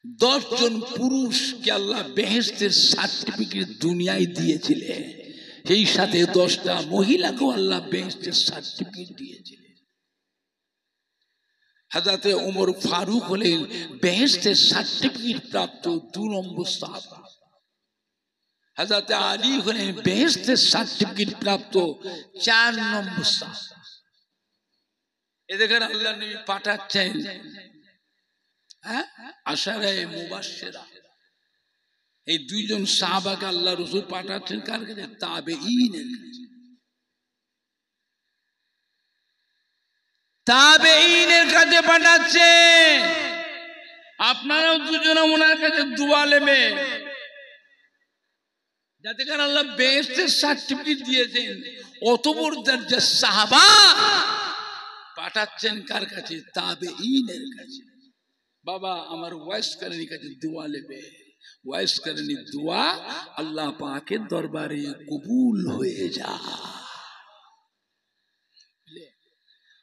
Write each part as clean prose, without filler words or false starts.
10 জন পুরুষকে আল্লাহ বেহেশতের সার্টিফিকেট দুনিয়ায় দিয়েছিলেন, সেই সাথে 10টা মহিলাকেও আল্লাহ বেহেশতের সার্টিফিকেট দিয়েছিলেন। হযরতে ওমর ফারুক হলেন বেহেশতের সার্টিফিকেট প্রাপ্ত 2 নম্বর সাহাবা। হযরতে আলী হলেন বেহেশতের সার্টিফিকেট প্রাপ্ত 4 নম্বর সাহাবা। এদের আল্লাহ নবী পাঠাচ্ছেন আশারে মুবাশশিরা, এই 2 জন সাহাবাকে আল্লাহ রাসূল পাঠাচ্ছেন কার কাছে? তাবেঈনের কাছে। তাবেঈনের কাছে পাঠাচ্ছেন। আপনারাও 2 জন ওনার কাছে দোয়া নেবেন, যাতে করে আল্লাহ বেহেশতের সার্টিফিকেট দিয়েছেন। অত বড় দরজার সাহাবা পাঠাচ্ছেন কার কাছে? তাবেঈনের কাছে। বাবা আমার ওয়াইস করণী কাছে দোয়া নেবে। ওয়াইস করণী দোয়া আল্লাহ পাকের দরবারে কবুল হয়ে যায়।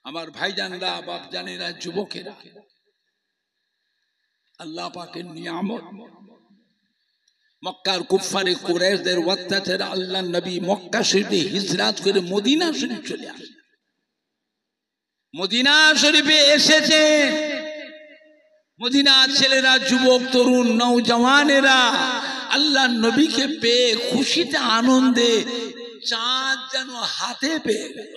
আমার ভাইজানরা, বাপ জানেরা, যুবকেরা, আল্লাহ পাকের নিয়ামত। মক্কার কুফারে কুরাইশদের অত্যাচারে আল্লাহ নবী মক্কা শরীফে হিজরত করে মদিনা শরীফ চলে আসে। মদিনা শরীফে এসেছে মদিনার ছেলেরা, যুবক, তরুণ, নওজওয়ানেরা আল্লাহ নবীকে পেয়ে খুশিতে আনন্দে চাঁদ যেন হাতে পেয়ে গেল।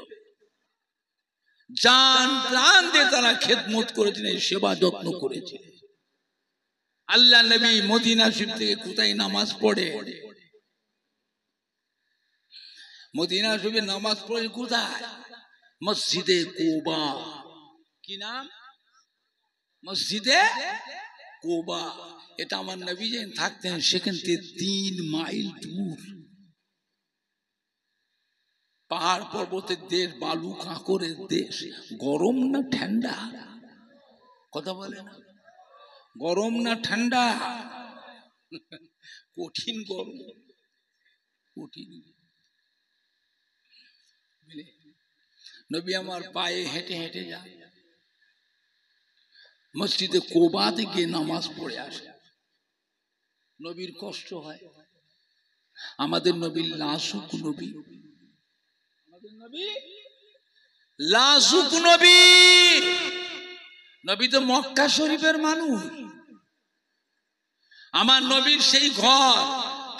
জান প্রাণ দিয়ে তারা খেদমত করেছিলেন, সেবা যত্ন করেছিলেন। আল্লাহ নবী মদিনা শরীফ থেকে কোথায় নামাজ পড়ে? মদিনা শরীফে নামাজ পড়ে কোথায়? মসজিদে কুবা। কি নাম? মসজিদে কুবা। এটা আমার নবী যেখানে থাকতেন সেখান থেকে 3 মাইল দূর। পাহাড় পর্বতের দেশ, বালু কাঁকরের দেশ। গরম না ঠান্ডা? কথা বলে না। গরম না ঠান্ডা? কঠিন গরম, কঠিন। নবী আমার পায়ে হেঁটে হেঁটে যায়, মসজিদে কুবাতে গিয়ে নামাজ পড়ে আসে। নবীর কষ্ট হয়। আমাদের নবী লাসুক নবী, আমাদের নবী লাসুক নবী। নবী তো মক্কা শরীফের মানুষ। আমার নবীর সেই ঘর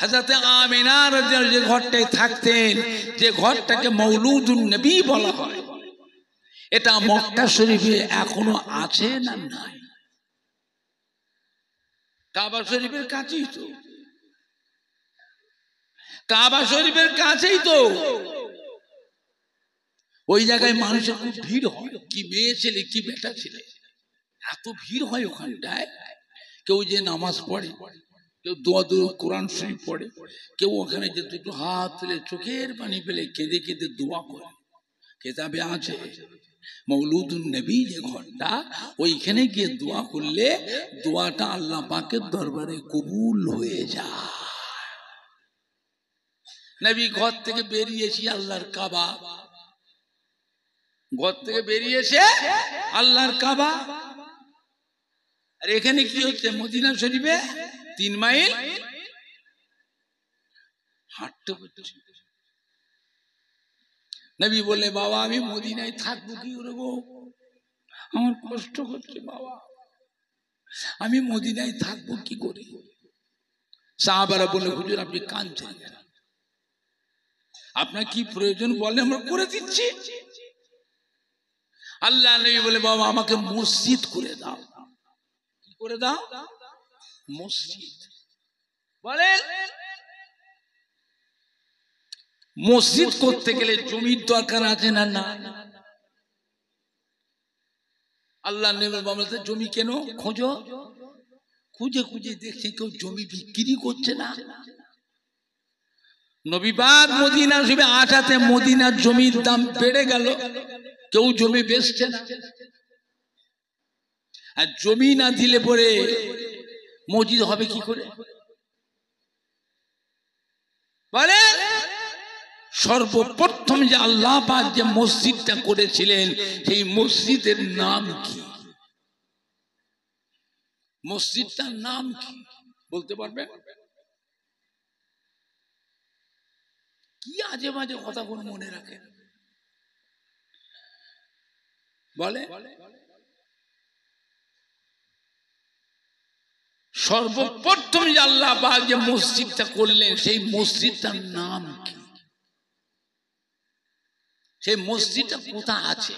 হযরতে আমিনা রাদিয়াল্লাহু যে ঘরটায় থাকতেন, যে ঘরটাকে মৌলুদুন নবী বলা হয়, এটা মক্কা শরীফে এখনো আছে না নাই? কাবা শরীফের কাছেই তো, কাবা শরীফের কাছেই তো। ওই জায়গায় মানুষের খুব ভিড় হয়। কি মেয়ে ছেলে, কি বেটা ছেলে, এত ভিড় হয় ওখানটায়। কেউ যে নামাজ পড়ে, কেউ দোয়া কোরআন শরীফ পড়ে, কেউ ওখানে যে 2 হাত ফেলে চোখের পানি ফেলে কেঁদে কেঁদে দোয়া করে। কেতাবে আছে মৌলুদুন নবী যে ঘরটা, ওইখানে গিয়ে দোয়া করলে দোয়াটা আল্লাহ পাকের দরবারে কবুল হয়ে যায়। নবী ঘর থেকে বেরিয়েছি আল্লাহর কাবা, ঘর থেকে বেরিয়েছে আল্লাহর কাবা। আর এখানে কি হচ্ছে? মদিনা শরীফে 3 মাইল হাঁটতে হচ্ছে। নবী বলে, বাবা আমি মদিনায় থাকবো কি করে গো? আমার কষ্ট হচ্ছে বাবা, আমি মদিনায় থাকবো কি করে? সাহাবারা বলে, হুজুর আপনি কাঁদছেন, আপনার কি প্রয়োজন বলে আমরা করে দিচ্ছি। আল্লাহ নবী বলে, বাবা আমাকে মসজিদ করে দাও। কি করে দাও? মসজিদ। বলেন মসজিদ করতে গেলে জমির দরকার আছে না না? আল্লাহ নবী বলতে, জমি কেন খোঁজো? খুঁজে খুঁজে দেখছে কেউ জমি বিক্রি করছে না। নবী পাক মদিনা শরীফে আসাতে মদিনার জমির দাম বেড়ে গেল, কেউ জমি বেচছে না। আর জমি না দিলে পরে মসজিদ হবে কি করে? বলে সর্বপ্রথম যে আল্লাহ পাক যে মসজিদটা করেছিলেন, সেই মসজিদের নাম কি? মসজিদটার নাম কি বলতে পারবেন? কি আজে বাজে কথা কোন মনে রাখেন বলে। সর্বপ্রথম যে আল্লাহ পাক যে মসজিদটা করলেন সেই মসজিদটার নাম কি? সেই মসজিদটা কোথায় আছে?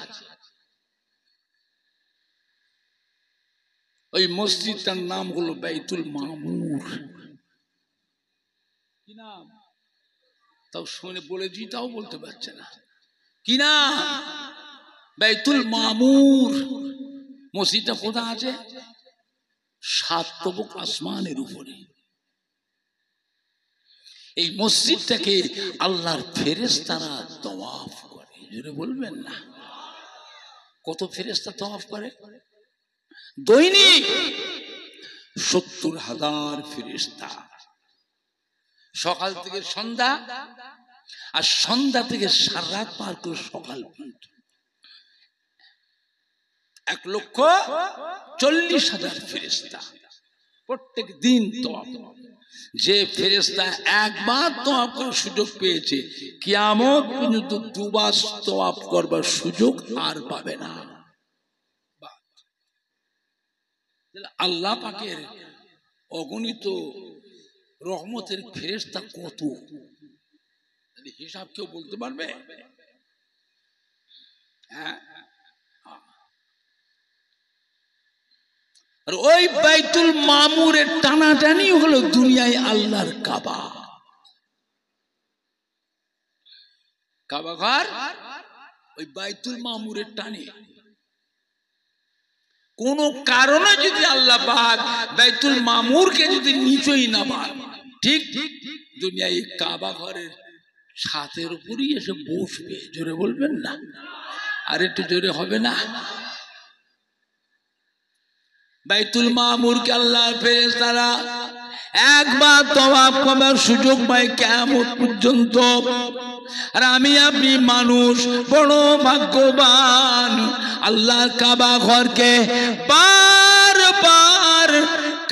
ওই মসজিদটার নাম হলো বাইতুল মামুর। কি নাম? তাও শুনে বলেছি, তাও বলতে পারছে না কি নাম? বাইতুল মামুর। মসজিদটা কোথায় আছে? 7 তবক আসমানের উপরে। এই মসজিদটাকে আল্লাহর ফেরেশতারা তওয়াফ করে। জোরে বলবেন না? কত ফেরেশতা তওয়াফ করে? দৈনিক 70,000 ফেরেশতা। সকাল থেকে সন্ধ্যা, আর সন্ধ্যা থেকে সারা রাত পার করে সকাল পর্যন্ত 1,40,000 ফেরেশতা প্রত্যেক দিন তওয়াফ। যে ফেরেশতা একবার তওয়াফ করার সুযোগ পেয়েছে, কিয়ামত পর্যন্ত 2 বার তওয়াফ করবার সুযোগ আর পাবে না। আল্লাহ পাকের অগণিত রহমতের ফেরেশতা কত, হিসাব কেউ বলতে পারবে? হ্যাঁ। আর ওই বাইতুল মামুরের টানাটানি হলো দুনিয়ায় আল্লাহর কাবা। কাবা ঘর ওই বাইতুল মামুরের টানে। কোন কারণে যদি আল্লাহ পাক বাইতুল মামুরকে যদি নিচেই না পান, ঠিক দুনিয়ায় কাবা ঘরের ছাদের উপরই এসে বসবে। জোরে বলবেন না? আর একটু জোরে হবে না? বাইতুল মামুরকে আল্লাহর ফেরেশতারা একবার তওয়াফ করার সুযোগ পায় কিয়ামত পর্যন্ত। আর আমি আপনি মানুষ বড় ভাগ্যবান, আল্লাহর কাবা ঘরকে বারবার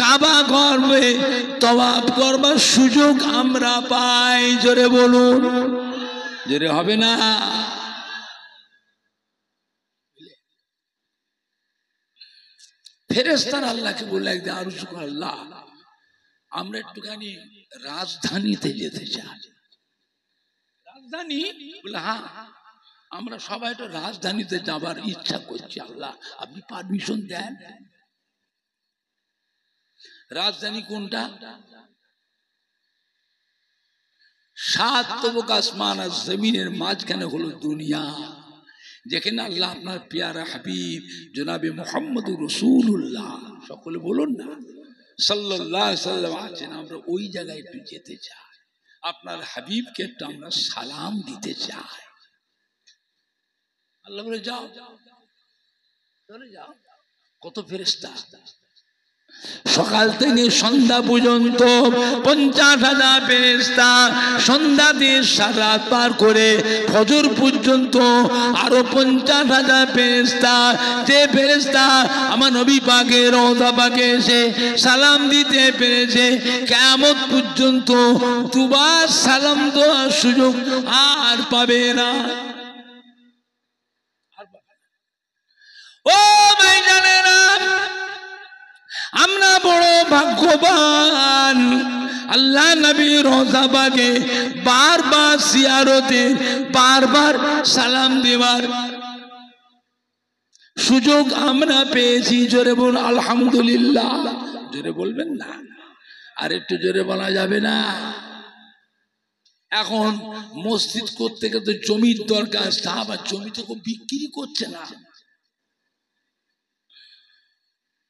কাবা ঘরে তওয়াফ করবার সুযোগ আমরা পাই। জোরে বলুন। জোরে হবে না? ফেরেশতারা আল্লাহকে বলে একদিন, আরজু করে, আল্লাহ আমরা একটুখানি রাজধানীতে যেতে চাই। রাজধানী? বলে হ্যাঁ, আমরা সবাই তো রাজধানীতে যাবার ইচ্ছা করছি, আল্লাহ আপনি পারমিশন দেন। রাজধানী কোনটা? 7 তবক আসমান আর জমিনের মাঝখানে হলো দুনিয়া, যেখানে আল্লাহ আপনার পেয়ারা হাবিব জনাবে মুহাম্মদুর রাসূলুল্লাহ, সকলে বলুন না, সাল্লাল্লাহু আলাইহি সাল্লাম আছেন। আমরা ওই জায়গায় একটু যেতে চাই, আপনার হাবিবকে একটু আমরা সালাম দিতে চাই। আল্লাহ বলে যাও, চলে যাও। কত ফেরেশতা! সকাল থেকে সন্ধ্যা পর্যন্ত 50,000 ফেরেশতা। সন্ধ্যা দিয়ে সারা রাত পার করে ফজর পর্যন্ত আরো 50,000 ফেরেশতা। যে ফেরেশতা আমার নবী পাকের রওজা পাকে এসে সালাম দিতে পেরেছে, কিয়ামত পর্যন্ত 2 বার সালাম দেওয়ার সুযোগ আর পাবে না। ও ভাইজানেরা, আমরা বড় ভাগ্যবান, আল্লাহ নবী রওজা পাকে বারবার জিয়ারতে বারবার সালাম দেওয়ার সুযোগ আমরা পেয়েছি। জোরে বল আলহামদুলিল্লাহ। জোরে বলবেন না? আর একটু জোরে বলা যাবে না? এখন মসজিদ করতে গেলে জমির দরকার, সাহাবা জমি তো বিক্রি করছে না।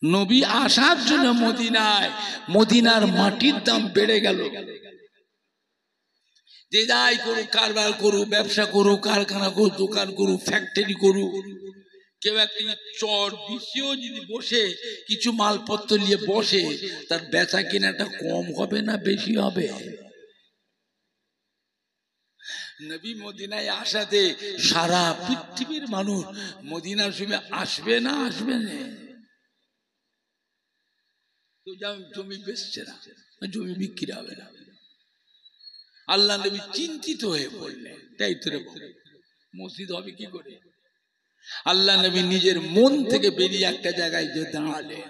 নবী আসার জন্য মদিনায়, মদিনার মাটির দাম বেড়ে গেল। যে যাই করুক, কারবার করুক, ব্যবসা করুক, কারখানা করুক, দোকান করুক, ফ্যাক্টরি করুক, কেউ একটি চর বিছিয়েও যদি বসে কিছু মালপত্র নিয়ে বসে, তার বেচা কেনাটা কম হবে না বেশি হবে? নবী মদিনায় আসাতে সারা পৃথিবীর মানুষ মদিনার সময় আসবে না আসবে না? কেউ জমি বেচছে না, জমি বিক্রি হবে না। আল্লাহ নবী চিন্তিত হয়ে পড়লেন, তাই তো মসজিদ হবে কি করে? আল্লাহ নবী নিজের মন থেকে বেরিয়ে একটা জায়গায় যে দাঁড়ালেন,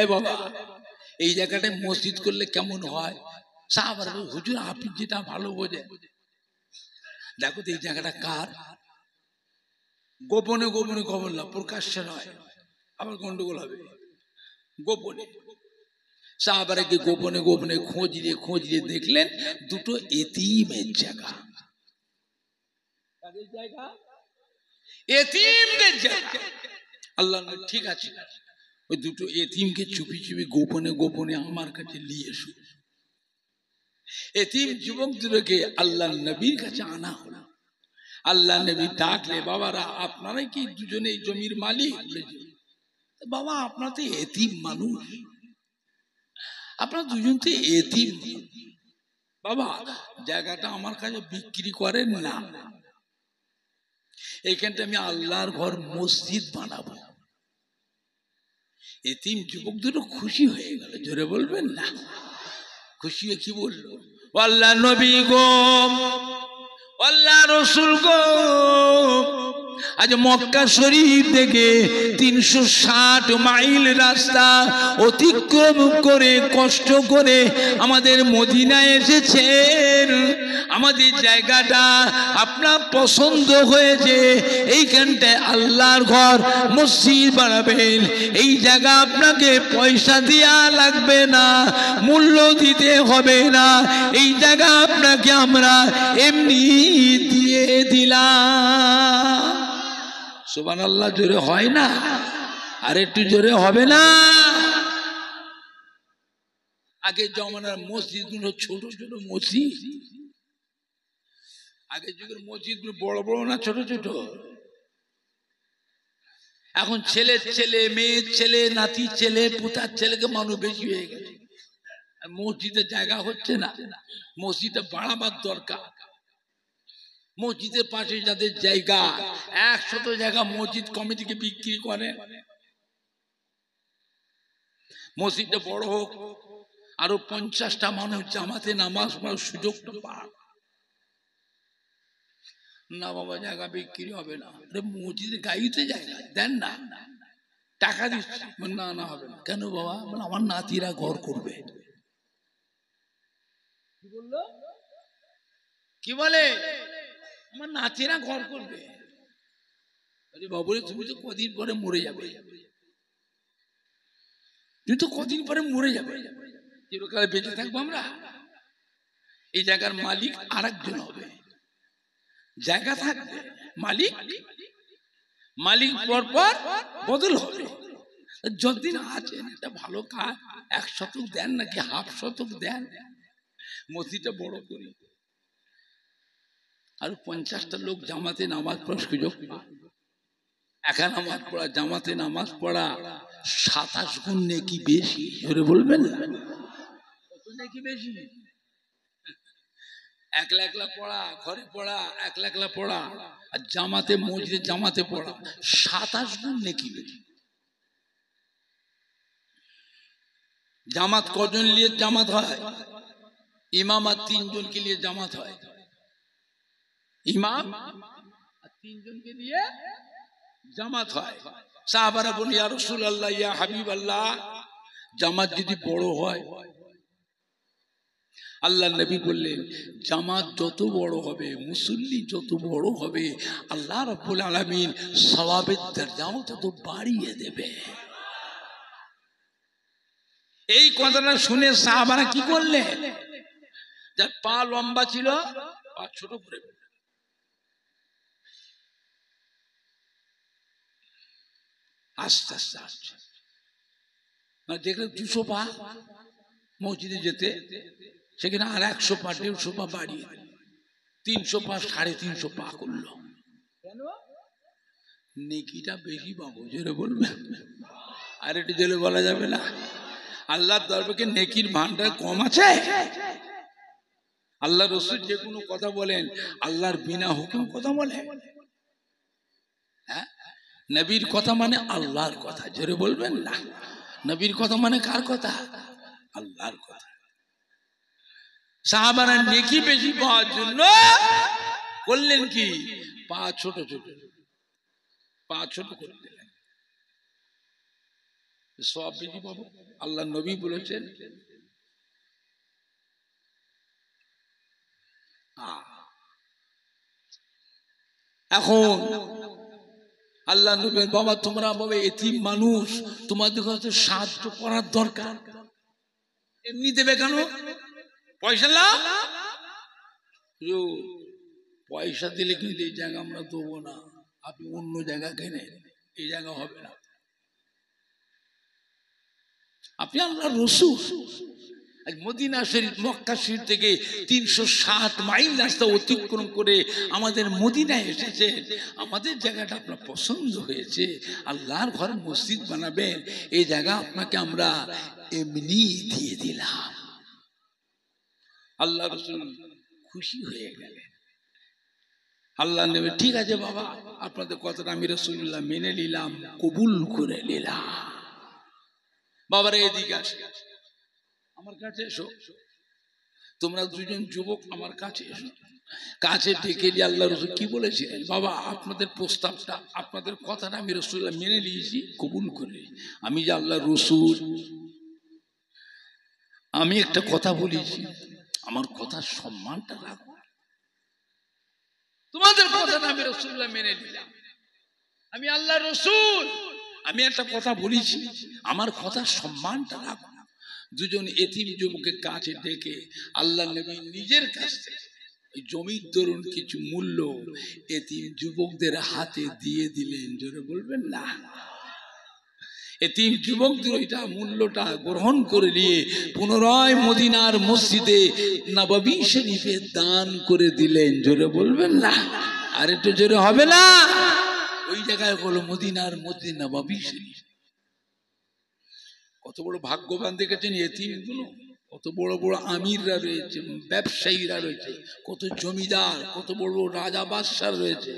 এই বাবা এই জায়গাটায় মসজিদ করলে কেমন হয়? সাহাবারা বললেন, হুজুর আপনি যেটা ভালো বোঝেন। দেখো তো এই জায়গাটা কার? গোপনে গোপনে খবর না, প্রকাশ্যে নয়, আবার গন্ডগোল হবে। গোপনে সাহাবারা কি গোপনে গোপনে খোঁজলে দেখলেন দুটো এতিমের জায়গা। এতিমদের জায়গা। আল্লাহ ঠিক আছে, ওই দুটো এতিমকে চুপি চুপি গোপনে গোপনে আমার কাছে নিয়ে এসো। এতিম যুবক দুটোকে আল্লাহ নবীর কাছে আনা হলো। আল্লাহ নবী ডাকলে, বাবারা আপনারাই কি দুজনে এই জমির মালিক? বাবা আপনারা তো এতিম মানুষ, আপনারা দুজন তো এতিম, বাবা জায়গাটা আমার কাছে বিক্রি করেন না, এইখানটা আমি আল্লাহর ঘর মসজিদ বানাবো। এতিম যুবক দুটো খুশি হয়ে গেল, জোরে বলবেন না? খুশি হয়ে কি বললো, আল্লাহ নবী গো, আল্লাহ রসুল গো, আজ মক্কা শরীফ থেকে 360 মাইল রাস্তা অতিক্রম করে কষ্ট করে আমাদের মদিনায় এসেছেন। আমাদের জায়গাটা আপনার পছন্দ হয়েছে, এইখানটায় আল্লাহর ঘর মসজিদ বানাবেন। এই জায়গা আপনাকে পয়সা দেওয়া লাগবে না, মূল্য দিতে হবে না, এই জায়গা আপনাকে আমরা এমনি দিয়ে দিলাম। সুবহানাল্লাহ জোরে হয় না? আর একটু জোরে হবে না? আগে জমানার মসজিদ গুলো ছোট ছোট মসজিদ, আগের যুগের মসজিদ গুলো বড় বড় না ছোট ছোট। এখন ছেলের ছেলে, মেয়ের ছেলে, নাতির ছেলে, পুতার ছেলেকে মানুষ বেশি হয়ে গেছে, মসজিদের জায়গা হচ্ছে না। মসজিদটা বাড়াবার দরকার। মসজিদের পাশে যাদের জায়গা 100 জায়গা মসজিদ কমিটিকে বিক্রি করে, মসজিদটা বড় হোক, আরো 50টা মানুষ জামাতে নামাজ পড়ার সুযোগটা পাক না। বাবা জায়গা বিক্রি হবে না, মসজিদের গাইতে জায়গা দেন না, টাকা দিচ্ছি। না না হবে না। কেন বাবা? আমার নাতিরা ঘর করবে। কি বললো? কি বলে? আমার নাতিরা ঘর করবে। আরে বাবুরে তুমি তো কদিন পরে মরে যাবে, তুই তো কদিন পরে মরে যাবে, চিরকালে বেঁচে থাকবো আমরা? এই জায়গার মালিক আরেকজন হবে, জায়গা থাকবে, মালিক মালিক পরপর বদল হবে। যতদিন আছেন একটা ভালো কাজ, 1 শতক দেন নাকি হাফ শতক দেন, মসজিদটা বড় করি, আর 50টা লোক জামাতে নামাজ পড়ার সুযোগ। একা নামাজ পড়া, জামাতে নামাজ পড়া 27 গুণ নেকি বেশি। জোরে বলবেন না? কত নেকি বেশি? একলা একলা পড়া, ঘরে পড়া, একলা একলা পড়া, আর জামাতে মসজিদে জামাতে পড়া 27 গুণ নেকি বেশি। জামাত কজন নিয়ে জামাত হয়? ইমাম আর 3 জনকে নিয়ে জামাত হয়। ইমাম আর 3 জনকে নিয়ে জামাত হয়। সাহাবারা বলেন, ইয়া রাসূলুল্লাহ, ইয়া হাবিবাল্লাহ, জামাত যদি বড় হয়, আল্লাহ নবী বললেন জামাত যত বড় হবে, মুসল্লি যত বড় হবে, আল্লাহ রাব্বুল আলামিন সওয়াবের দরজাও তত বাড়িয়ে দেবে। এই কথাটা শুনে সাহাবারা কি করলেন? যার পা লম্বা ছিল পা ছোট করে আস্তে আস্তে আস্তে দেখলেন 200 পা মসজিদে যেতে, সেখানে আর 100 পা 150 পা বাড়িয়ে 300 পা 350 পা করলো। কেন? নেকিটা বেশি পাবো। জোরে বলবেন? আর একটু জোরে বলা যাবে না? আল্লাহর দরবারে নেকির ভান্ডার কম আছে? আল্লাহ রাসূল যে কোনো কথা বলেন, আল্লাহর বিনা হুকুম কথা বলে? হ্যাঁ, নবীর কথা মানে আল্লাহর কথা। জোরে বলবেন না? নবীর কথা মানে কার কথা? আল্লাহর কথা। সাহাবারা নেকি বেশি পাওয়ার জন্য করলেন কি, পা ছোট ছোট, পা ছোট করে দিলেন, সব বেশি পাবো। আল্লাহ নবী বলেছেন এখন আল্লাহ নবী, বাবা তোমরা বাবা এতিম মানুষ, তোমাদের কাছে সাহায্য করার দরকার, এমনি দেবে কেন? পয়সা লাও, পয়সা দিলে কিন্তু এই জায়গা আমরা দেবো না, আপনি অন্য জায়গা কেনে, এই জায়গা হবে না। আপনি আল্লাহ রসূল, মদিনা শরীফ মক্কা শরীফ থেকে 360 মাইল রাস্তা অতিক্রম করে আমাদের মদিনায় এসেছেন, আমাদের জায়গাটা আপনার পছন্দ হয়েছে, আল্লাহর ঘর মসজিদ বানাবেন, এই জায়গা আপনাকে আমরা এমনি দিয়ে দিলাম। আল্লাহ রসূল খুশি হয়ে গেলেন। আল্লাহ নেবে, ঠিক আছে বাবা, আপনাদের কথাটা আমি রাসূলুল্লাহ মেনে নিলাম, কবুল করে নিলাম। বাবারা এদিকে আসে, আমার কাছে এসো, তোমরা দুজন যুবক আমার কাছে এসো। কাছে ডেকে দিয়ে আল্লাহ রসূল কি বলেছিলেন, বাবা আপনাদের প্রস্তাবটা, আপনাদের কথাটা আমি রাসূলুল্লাহ মেনে নিয়েছি, কবুল করে। আমি যে আল্লাহ রসূল, আমি একটা কথা বলেছি, আমার কথার সম্মানটা রাখো। তোমাদের কথাটা আমি রাসূলুল্লাহ মেনে নিলাম, আমি আল্লাহ রসূল, আমি একটা কথা বলেছি, আমার কথার সম্মানটা রাখো। দুজন এতিম যুবককে কাছে ডেকে আল্লাহ নবী নিজের কাছ থেকে জমির দরুন কিছু মূল্য এতিম যুবকদের হাতে দিয়ে দিলেন। জোরে বলবেন না? এতিম যুবকদের ওইটা মূল্যটা গ্রহণ করে নিয়ে পুনরায় মদিনার মসজিদে নববী শরীফে দান করে দিলেন। জোরে বলবেন না? আর একটু জোরে হবে না? ওই জায়গায় হলো মদিনার মধ্যে নববী শরীফ। কত বড় ভাগ্যবান দেখেছেন এতিমগুলো, কত বড় বড় আমিররা রয়েছে, ব্যবসায়ীরা রয়েছে, কত জমিদার, কত বড় বড় রাজা বাদশাহ রয়েছে।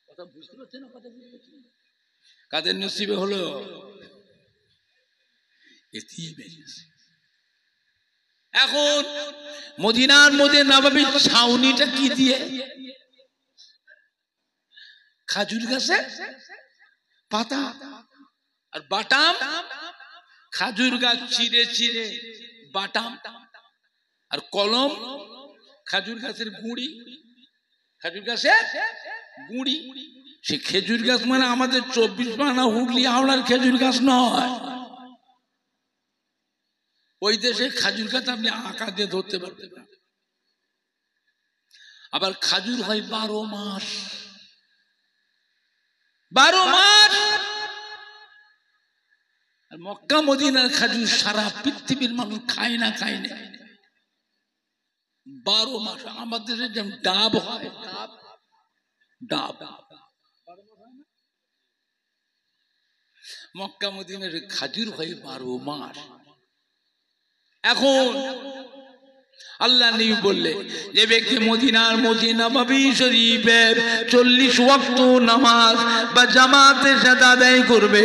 কথা বুঝতে পারছেন না? কথা বুঝতে পারছেন? কাদের নসিবে হলো? এতিমের। এখন মদিনার মধ্যে নববীর ছাউনিটা কি দিয়ে? খাজুর গাছে পাতা আর বাটাম, খাজুর গাছ চিড়ে চিড়ে বাটাম, আর কলম খাজুর গাছের গুঁড়ি, খাজুর গাছের গুঁড়ি। সে খেজুর গাছ মানে আমাদের 24 পরগনা হুগলি হাওড়ার খেজুর গাছ নয়, ওই দেশে খাজুর গাছ আপনি আঁকা দিয়ে ধরতে পারবেন না। আবার খাজুর হয় 12 মাস, 12 মাস। আর মক্কা মদিনার খাজুর সারা পৃথিবীর মানুষ খায় না, খায় না। 12 মাস। আমাদের যেমন ডাব হয়, ডাব, মক্কা মদিনার খাজুর হয় 12 মাস। এখন আল্লাহ নবী বললেন, যে ব্যক্তি মদিনার মধ্যে নববী শরীফের 40 ওয়াক্ত নামাজ বা জামাতের সাথে আদায় করবে,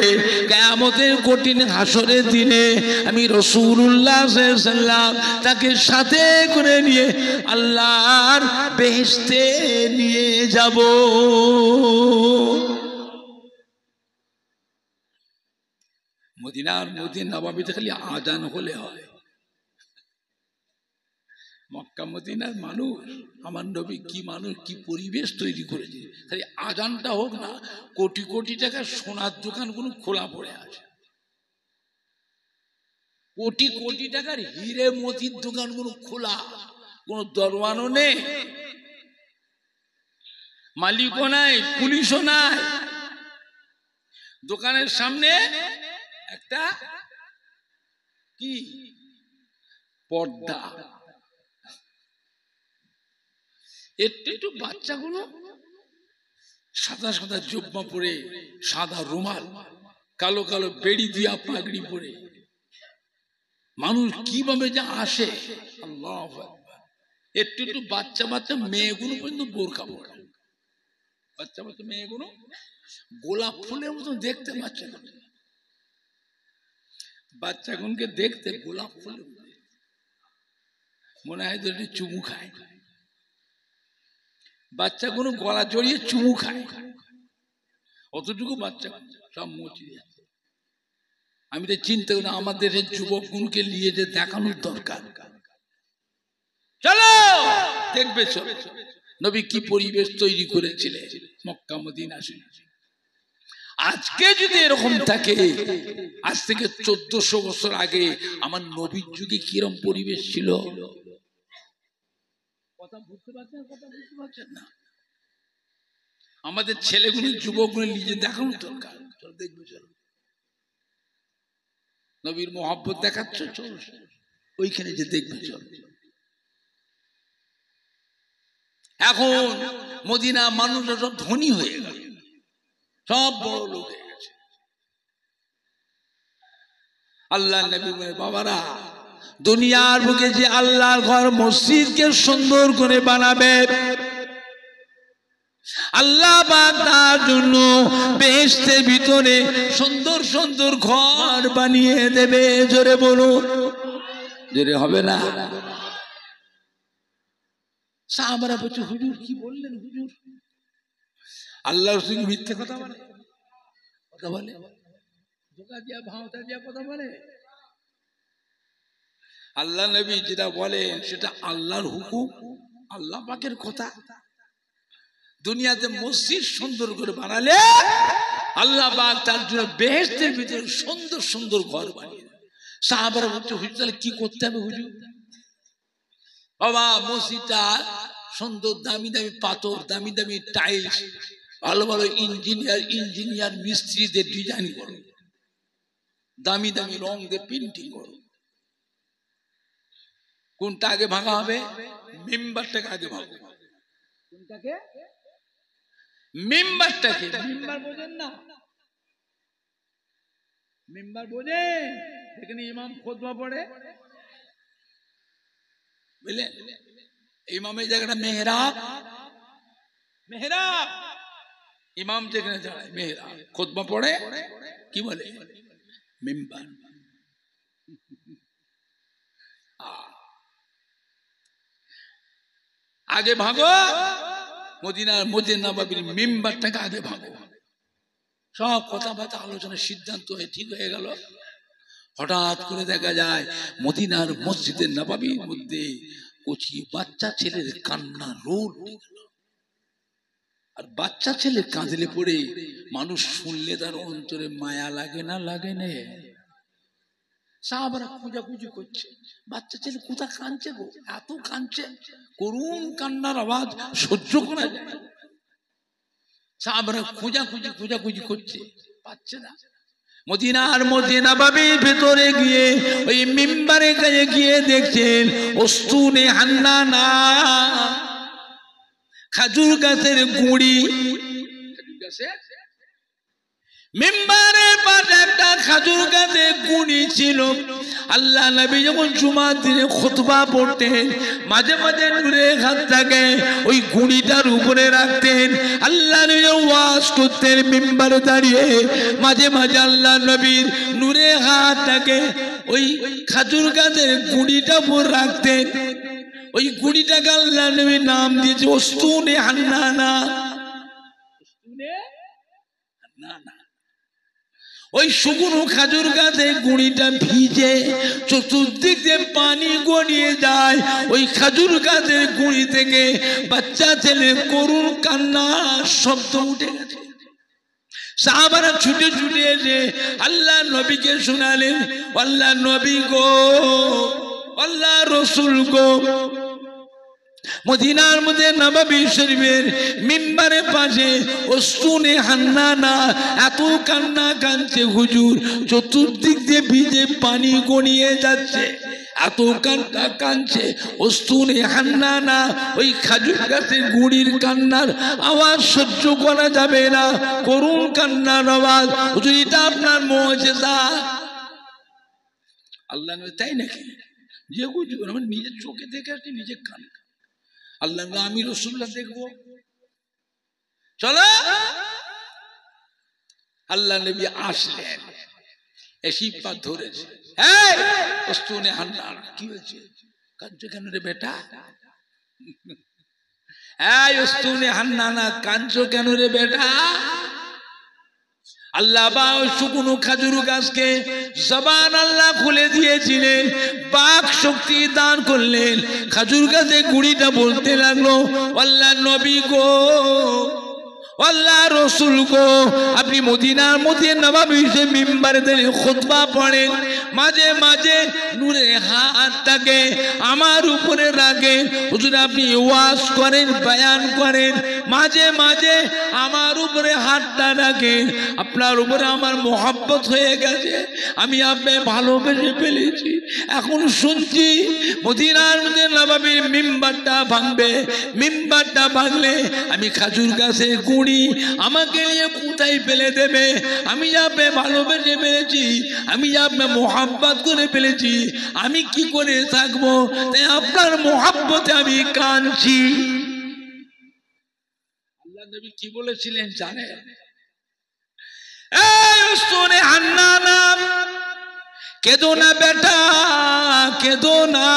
কিয়ামতের কঠিন হাসরের দিনে আমি রাসূলুল্লাহ সাল্লাল্লাহু আলাইহি ওয়াসাল্লাম তাকে সাথে করে নিয়ে আল্লাহর বেহেশতে নিয়ে যাব। মদিনার মধ্যে নববীতে খালি আজান হলে হয়। মক্কা মদিনার মানুষ, আমার নবী কি মানুষ, কি পরিবেশ তৈরি করেছে। খালি আজানটা হোক না, কোটি কোটি টাকার সোনার দোকানগুলো খোলা পড়ে আছে, কোটি কোটি টাকার হিরে মতির দোকানগুলো খোলা, কোনো দরওয়ানও নেই, মালিকও নাই, পুলিশও নাই। দোকানের সামনে একটা কি পর্দা, একটু বাচ্চাগুলো সাদা সাদা জুব্বা পরে, সাদা রুমাল, কালো কালো বেড়ি দিয়া পাগড়ি পরে, মানুষ কিভাবে যে আসে আল্লাহু আকবার। একটু বাচ্চা বাচ্চা মেয়েগুলো পর্যন্ত বোরকা পরে, বাচ্চা বাচ্চা মেয়েগুলো গোলাপ ফুলের মতন দেখতে বাচ্চাগুনকে দেখতে গোলাপ ফুলের মনে হয় তো চুমু খায়, বাচ্চাগুলো গলা জড়িয়ে চুমু খায়, অতটুকু বাচ্চা সব মুচি যাচ্ছে। আমি তো চিন্তা করি আমাদের যুবকগুলোকে নিয়ে যে দেখানোর দরকার, চলো দেখবে চলো নবী কি পরিবেশ তৈরি করেছিলেন মক্কা মদিনা। আজকে যদি এরকম থাকে, আজ থেকে 1400 বছর আগে আমার নবীর যুগে কিরম পরিবেশ ছিল, কথা বুঝতে পারছেন না? আমাদের ছেলেগুলো যুবকগুলো নিজে দেখানোর দরকার, চল দেখবে চলো নবীর মোহাব্বত দেখাচ্ছ, চল ওইখানে যে দেখবে চল। এখন মদিনা মানুষরা সব ধনী হয়ে গেল, সব বড় লোক হয়ে গেছে। আল্লাহ নবী বলে বাবারা, দুনিয়ার বুকে যে আল্লাহর ঘর মসজিদকে সুন্দর করে বানাবে, আল্লাহ পাক তার জন্য বেহেশতের ভিতরে সুন্দর সুন্দর ঘর বানিয়ে দেবে। জোরে বলুন, জোরে হবে না? সাহাবারা বলছে হুজুর কি বললেন হুজুর, আল্লাহর সঙ্গে মিথ্যে কথা বলে, কথা বলে, ধোঁকা দিয়া ভাওতা দিয়া কথা বলে। আল্লাহ নবী যেটা বলেন সেটা আল্লাহর হুকুম, আল্লাহ পাকের কথা। দুনিয়াতে মসজিদ সুন্দর করে বানালে আল্লাহ পাক তার জন্য বেহেশতের ভিতরে সুন্দর সুন্দর ঘর বানিয়ে দেন। সাহাবারা বলছে হুজুর তাহলে কি করতে হবে হুজুর? বাবা মসজিদটা সুন্দর দামি দামি পাথর, দামি দামি টাইলস, ভালো ভালো ইঞ্জিনিয়ার মিস্ত্রিদের ডিজাইন করো, দামি দামি রং দিয়ে পেন্টিং করো। কোনটা আগে ভাঙা হবে? মেম্বারটাকে আগে ভাঙো। কোনটাকে? মেম্বারটাকে। মেম্বার বোঝেন না? মেম্বার বোঝে? এখানে ইমাম খুতবা পড়ে, বুঝলেন? ইমামের জায়গাটা মেহরাব, মেহরাব ইমাম যেখানে দাঁড়ায় মেহরাব, খুতবা পড়ে কি বলে? মেম্বার। আগে ভাগো মদিনার মসজিদ নববীর মেম্বারটাকে আগে ভাগো। সব কথাবার্তা আলোচনা সিদ্ধান্ত হয়ে ঠিক হয়ে গেল। হঠাৎ করে দেখা যায় মদিনার মসজিদের নববীর মধ্যে কচি বাচ্চা ছেলের কান্না রোল। আর বাচ্চা ছেলে কাঁদলে পড়ে মানুষ শুনলে তার অন্তরে মায়া লাগে না? লাগে না? সাহাবারা খোঁজাখুঁজি করছে, বাচ্চা ছেলে কোথা কাঁদছে গো, এত কাঁদছে, করুণ কান্নার আওয়াজ সহ্য করা যায়। সাহাবারা খোঁজাখুঁজি করছে, পাচ্ছে না। মদিনার মধ্যে নববীর ভেতরে গিয়ে ওই মিম্বারের কাছে গিয়ে দেখছেন ওস্তুনে হান্নানা, খাজুর গাছের গুঁড়ি। মিম্বারের পাশে একটা খাজুর গাছের গুঁড়ি ছিল। আল্লাহ নবী যখন জুমার দিনে খুতবা পড়তেন মাঝে মাঝে নূরে হাতটাকে ওই গুঁড়িটার উপরে রাখতেন। আল্লাহ নবী ওয়াজ করতেন মিম্বারে দাঁড়িয়ে, মাঝে মাঝে আল্লাহ নবীর নূরে হাতটাকে ওই খাজুর গাছের গুঁড়িটা উপর রাখতেন। ওই গুঁড়িটাকে আল্লাহ নবী নাম দিয়েছে ওস্তুনে হান্নানা। ওই শুকনো খাজুর গাছে গুঁড়িটা ভিজে চতুর্দিক দিয়ে পানি গড়িয়ে যায়। ওই খাজুর গাছের গুঁড়ি থেকে বাচ্চা ছেলে করুণ কান্নার শব্দ উঠে গেছে। সাহাবারা ছুটে ছুটে এসে আল্লাহ নবীকে শোনালেন, আল্লাহ নবী গো, আল্লাহ রসুল গো, মদিনার মধ্যে নববী শরীফের মিম্বারের পাশে ওস্তুনে হান্নানা এত কান্না কাঁদছে হুজুর, চতুর্দিক দিয়ে ভিজে পানি গড়িয়ে যাচ্ছে, এত কান্না কাঁদছে। ওস্তুনে হান্নানা ওই খাজুর গাছের গুঁড়ির কান্নার আওয়াজ সহ্য করা যাবে না, করুণ কান্নার আওয়াজ। হুজুর এটা আপনার মুজিজা। আল্লাহ তাই নাকি? যে হুজুর আমার নিজের চোখে দেখে আসছি, নিজের কান। আল্লাহ আমি রাসূলুল্লাহ দেখবো, চলো আল্লাহ নবী আসলেন, এসি পা ধরেছে, ওস্তুনে হান্নানা, কি হয়েছে, কাঁদছো কেন রে বেটা? ওস্তুনে হান্নানা, কাঁদছো কেন রে বেটা? আল্লাহ বা শুকনো খাজুর গাছকে জবান আল্লাহ খুলে দিয়েছিলেন, বাক শক্তি দান করলেন। খাজুর গাছে গুড়িটা বলতে লাগলো, আল্লাহ নবী গো, আল্লাহ রসুল গো, আপনি মদিনার মধ্যে নবাবী মিম্বারে খুতবা পড়েন, মাঝে মাঝে নূরে হাতটাকে আমার উপরে রাখেন। হুজুর আপনি ওয়াজ করেন, বয়ান করেন, মাঝে মাঝে আমার উপরে হাতটা রাখেন। আপনার উপরে আমার মোহাব্বত হয়ে গেছে, আমি আপনাকে ভালোবেসে ফেলেছি। এখন শুনছি মদিনার মধ্যে নবাবীর মিম্বারটা ভাঙবে, মিম্বারটা ভাঙলে আমি খাজুর গাছের গুড়ি আমাকে নিয়ে কোথায় ফেলে দেবে? আমি আপনাকে ভালোবেসে ফেলেছি, আমি আপনাকে মোহাব্বত করে ফেলেছি, আমি কি করে থাকবো? তাই আপনার মোহাব্বতে আমি কাঁদছি। আল্লাহ নবী কি বলেছিলেন জানেন? শুনে হান্নানা, কেঁদো না বেটা, কেঁদো না,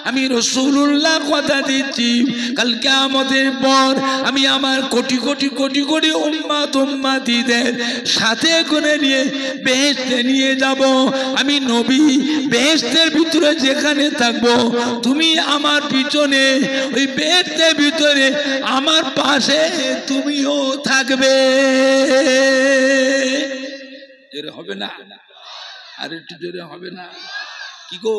আমি রাসূলুল্লাহ কথা দিচ্ছি, কাল কিয়ামতের পর আমি আমার কোটি কোটি কোটি কোটি উম্মতীদের সাথে করে নিয়ে বেহেশতে নিয়ে যাব। আমি নবী বেহেশতের ভিতরে যেখানে থাকবো, তুমি আমার পিছনে ওই বেহেশতের ভিতরে আমার পাশে তুমিও থাকবে। এর হবে না? আর একটু জোরে হবে না? কি গো,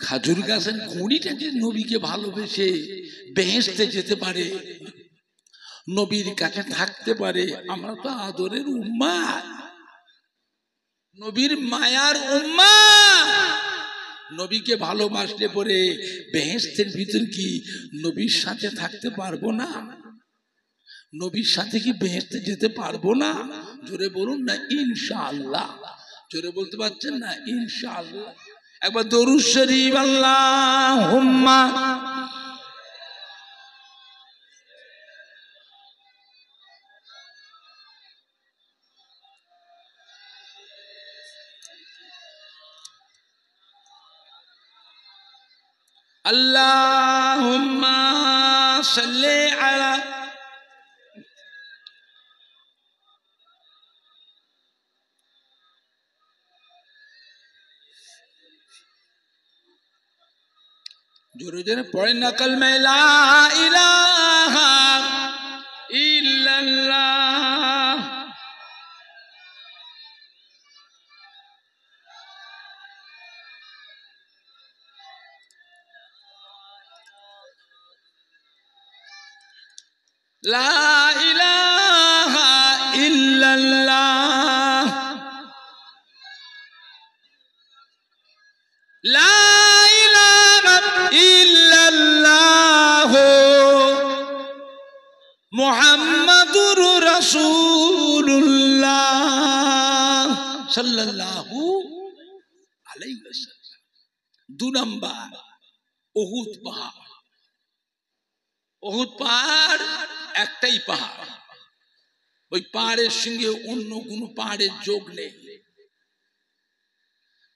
খাজুর গাছের গুঁড়িটা যে নবীকে ভালোবেসে বেহেশতে যেতে পারে, নবীর কাছে থাকতে পারে, আমরা তো আদরের উম্মাত, নবীর মায়ার উম্মাত। নবীকে ভালোবাসলে পরে বেহেশতের ভিতর কি নবীর সাথে থাকতে পারবো না? নবীর সাথে কি বেহেশতে যেতে পারবো না? জোরে বলুন না ইনশাআল্লাহ। জোরে বলতে পারছেন না? ইনশাআল্লাহ। একবার দরুদ শরীফ আল্লাহুম্মা আল্লাহুম্মা সাল্লি আলা জোরে জোরে পড়েন না কালমা লা ইলাহা ইল্লাল্লাহ। লা ইলাহা ইল্লাল্লাহ, লা ইলাহা ইল্লাল্লাহ, মুহাম্মাদুর রাসূলুল্লাহ সাল্লাল্লাহু আলাইহি ওয়াসাল্লাম। 2 নাম্বার উহুদ পাহাড়। উহুদ পাহাড় একটাই পাহাড়, ওই পাহাড়ের সঙ্গে অন্য কোনো পাহাড়ের যোগ নেই।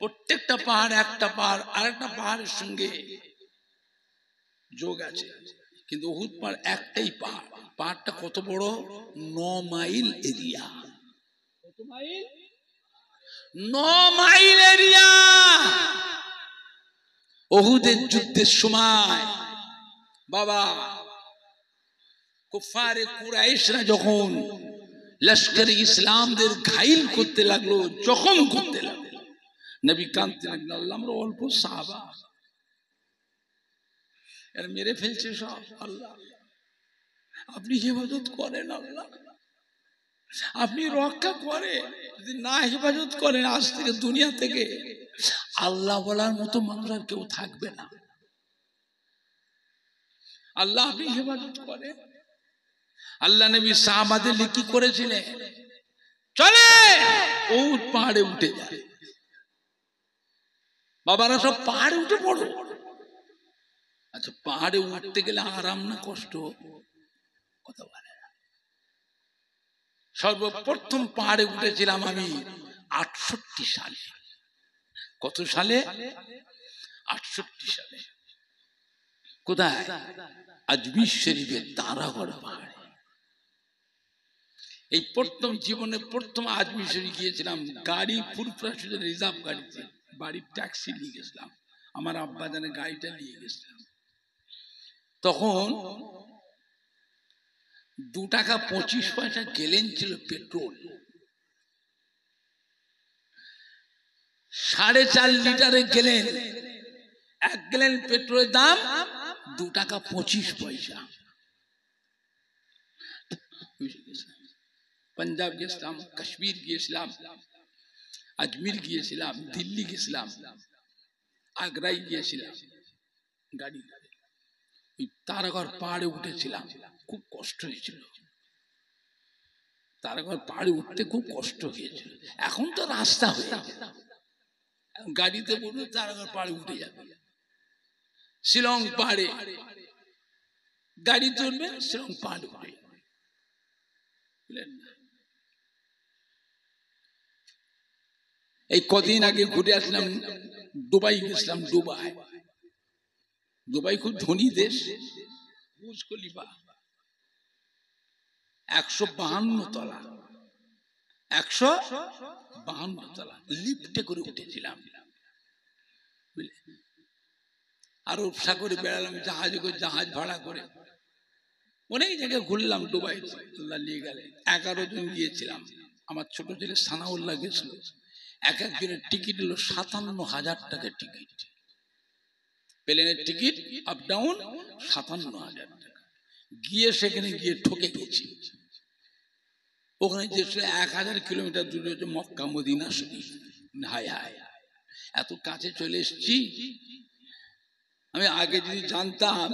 প্রত্যেকটা পাহাড় একটা পাহাড় আরেকটা পাহাড়ের সঙ্গে যোগ আছে, কিন্তু উহুদ পাহাড় একটাই পাহাড়। পাহাড়টা কত বড়? 9 মাইল এরিয়া। কত মাইল? 9 mile area. উহুদের যুদ্ধের সময় বাবা কুফারে কুরাইশরা যখন লস্কর ইসলামদের ঘাইল করতে লাগলো, জখম করতে লাগলো, নবী কাঁদতে লাগলেন, আল্লাহ আমরা অল্প সাহাবা, এরা মেরে ফেলছে সব, আল্লাহ আপনি হেফাজত করেন, আল্লাহ আপনি রক্ষা করেন। যদি না হেফাজত করেন আজ থেকে দুনিয়া থেকে আল্লাহ বলার মতো মানুষ আর কেউ থাকবে না। আল্লাহ আপনি হেফাজত করেন। আল্লাহ নবী সাহাবাদের কি করেছিলেন? চলে উহুদ পাহাড়ে উঠে যায়। বাবারা সব পাহাড়ে উঠে পড়ো। আচ্ছা, পাহাড়ে উঠতে গেলে আরাম না কষ্ট? কথা বলে সর্বপ্রথম পাহাড়ে উঠেছিলাম আমি 68 সালে। কত সালে? 68 সালে। কোথায়? আজমির শরীফের তারাগড় পাহাড়ে। এই প্রথম জীবনে প্রথম আজমির শরীফ গিয়েছিলাম গাড়ি ফুরফুরা শুধু রিজার্ভ গাড়িতে, বাড়ির ট্যাক্সি নিয়ে গেছিলাম, আমার আব্বা জানে গাড়িটা নিয়ে গেছিলাম। তখন 2 টাকা 25 পয়সা গেলেন ছিল পেট্রোল। 4.5 লিটারে গেলেন, 1 গ্যালন পেট্রোলের দাম 2 টাকা 25 পয়সা। পাঞ্জাব গেছিলাম, কাশ্মীর গিয়েছিলাম, আজমির গিয়েছিলাম, দিল্লি গেছিলাম, আগ্রায় গিয়েছিলাম গাড়ি। ওই তারাগড় পাহাড়ে উঠেছিলাম, খুব কষ্ট হয়েছিল। তারাগড় পাহাড়ে উঠতে খুব কষ্ট হয়েছিল। এখন তো রাস্তা হয়ে গাড়িতে বলবে তারাগড় পাহাড়ে উঠে যাবে। শিলং পাহাড়ে গাড়ি চলবে, শিলং পাহাড়ে উঠে এই কদিন আগে ঘুরে আসলাম, দুবাই গেছিলাম। দুবাই খুব ধনী দেশ। বুর্জ খলিফা 152 তলা, 152 তলা লিফটে করে উঠেছিলাম। আরব সাগরে বেড়ালাম জাহাজে করে, জাহাজ ভাড়া করে অনেক জায়গায় ঘুরলাম। দুবাই আল্লাহ নিয়ে গেলে 11 জন গিয়েছিলাম। আমার ছোট ছেলে সানাউল্লাহ গেছিল। এক একজনের টিকিট হলো 57,000 টাকা টিকিট। প্লেনের টিকিট আপ ডাউন 57,000 টাকা। গিয়ে সেখানে গিয়ে ঠকে গেছি। ওখানে যে 1000 কিলোমিটার দূরে হচ্ছে মক্কা মদিনা শরীফ। হায় হায়, এত কাছে চলে এসেছি। আমি আগে যদি জানতাম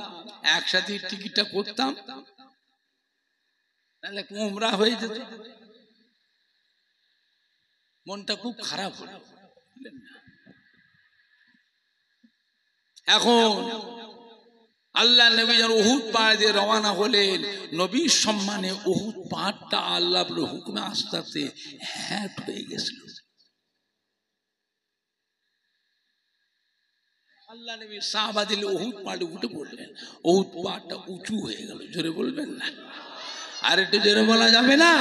একসাথে টিকিটটা করতাম তাহলে উমরা হয়ে যেত। মনটা খুব খারাপ হলো। এখন আল্লাহ নবী যখন উহুদ পাহাড়ে রওনা হলেন, নবীর সম্মানে উহুদ পাহাড়টা আল্লাহর হুকুমে আস্তে আস্তে হ্যাট হয়ে গেছিল। আল্লাহ নবী সাহাবা দিলে উহুদ পাহাড়ে উঠে পড়লেন, উহুদ পাহাড়টা উঁচু হয়ে গেল। জোরে বলবেন না? আর একটু জোরে বলা যাবে না?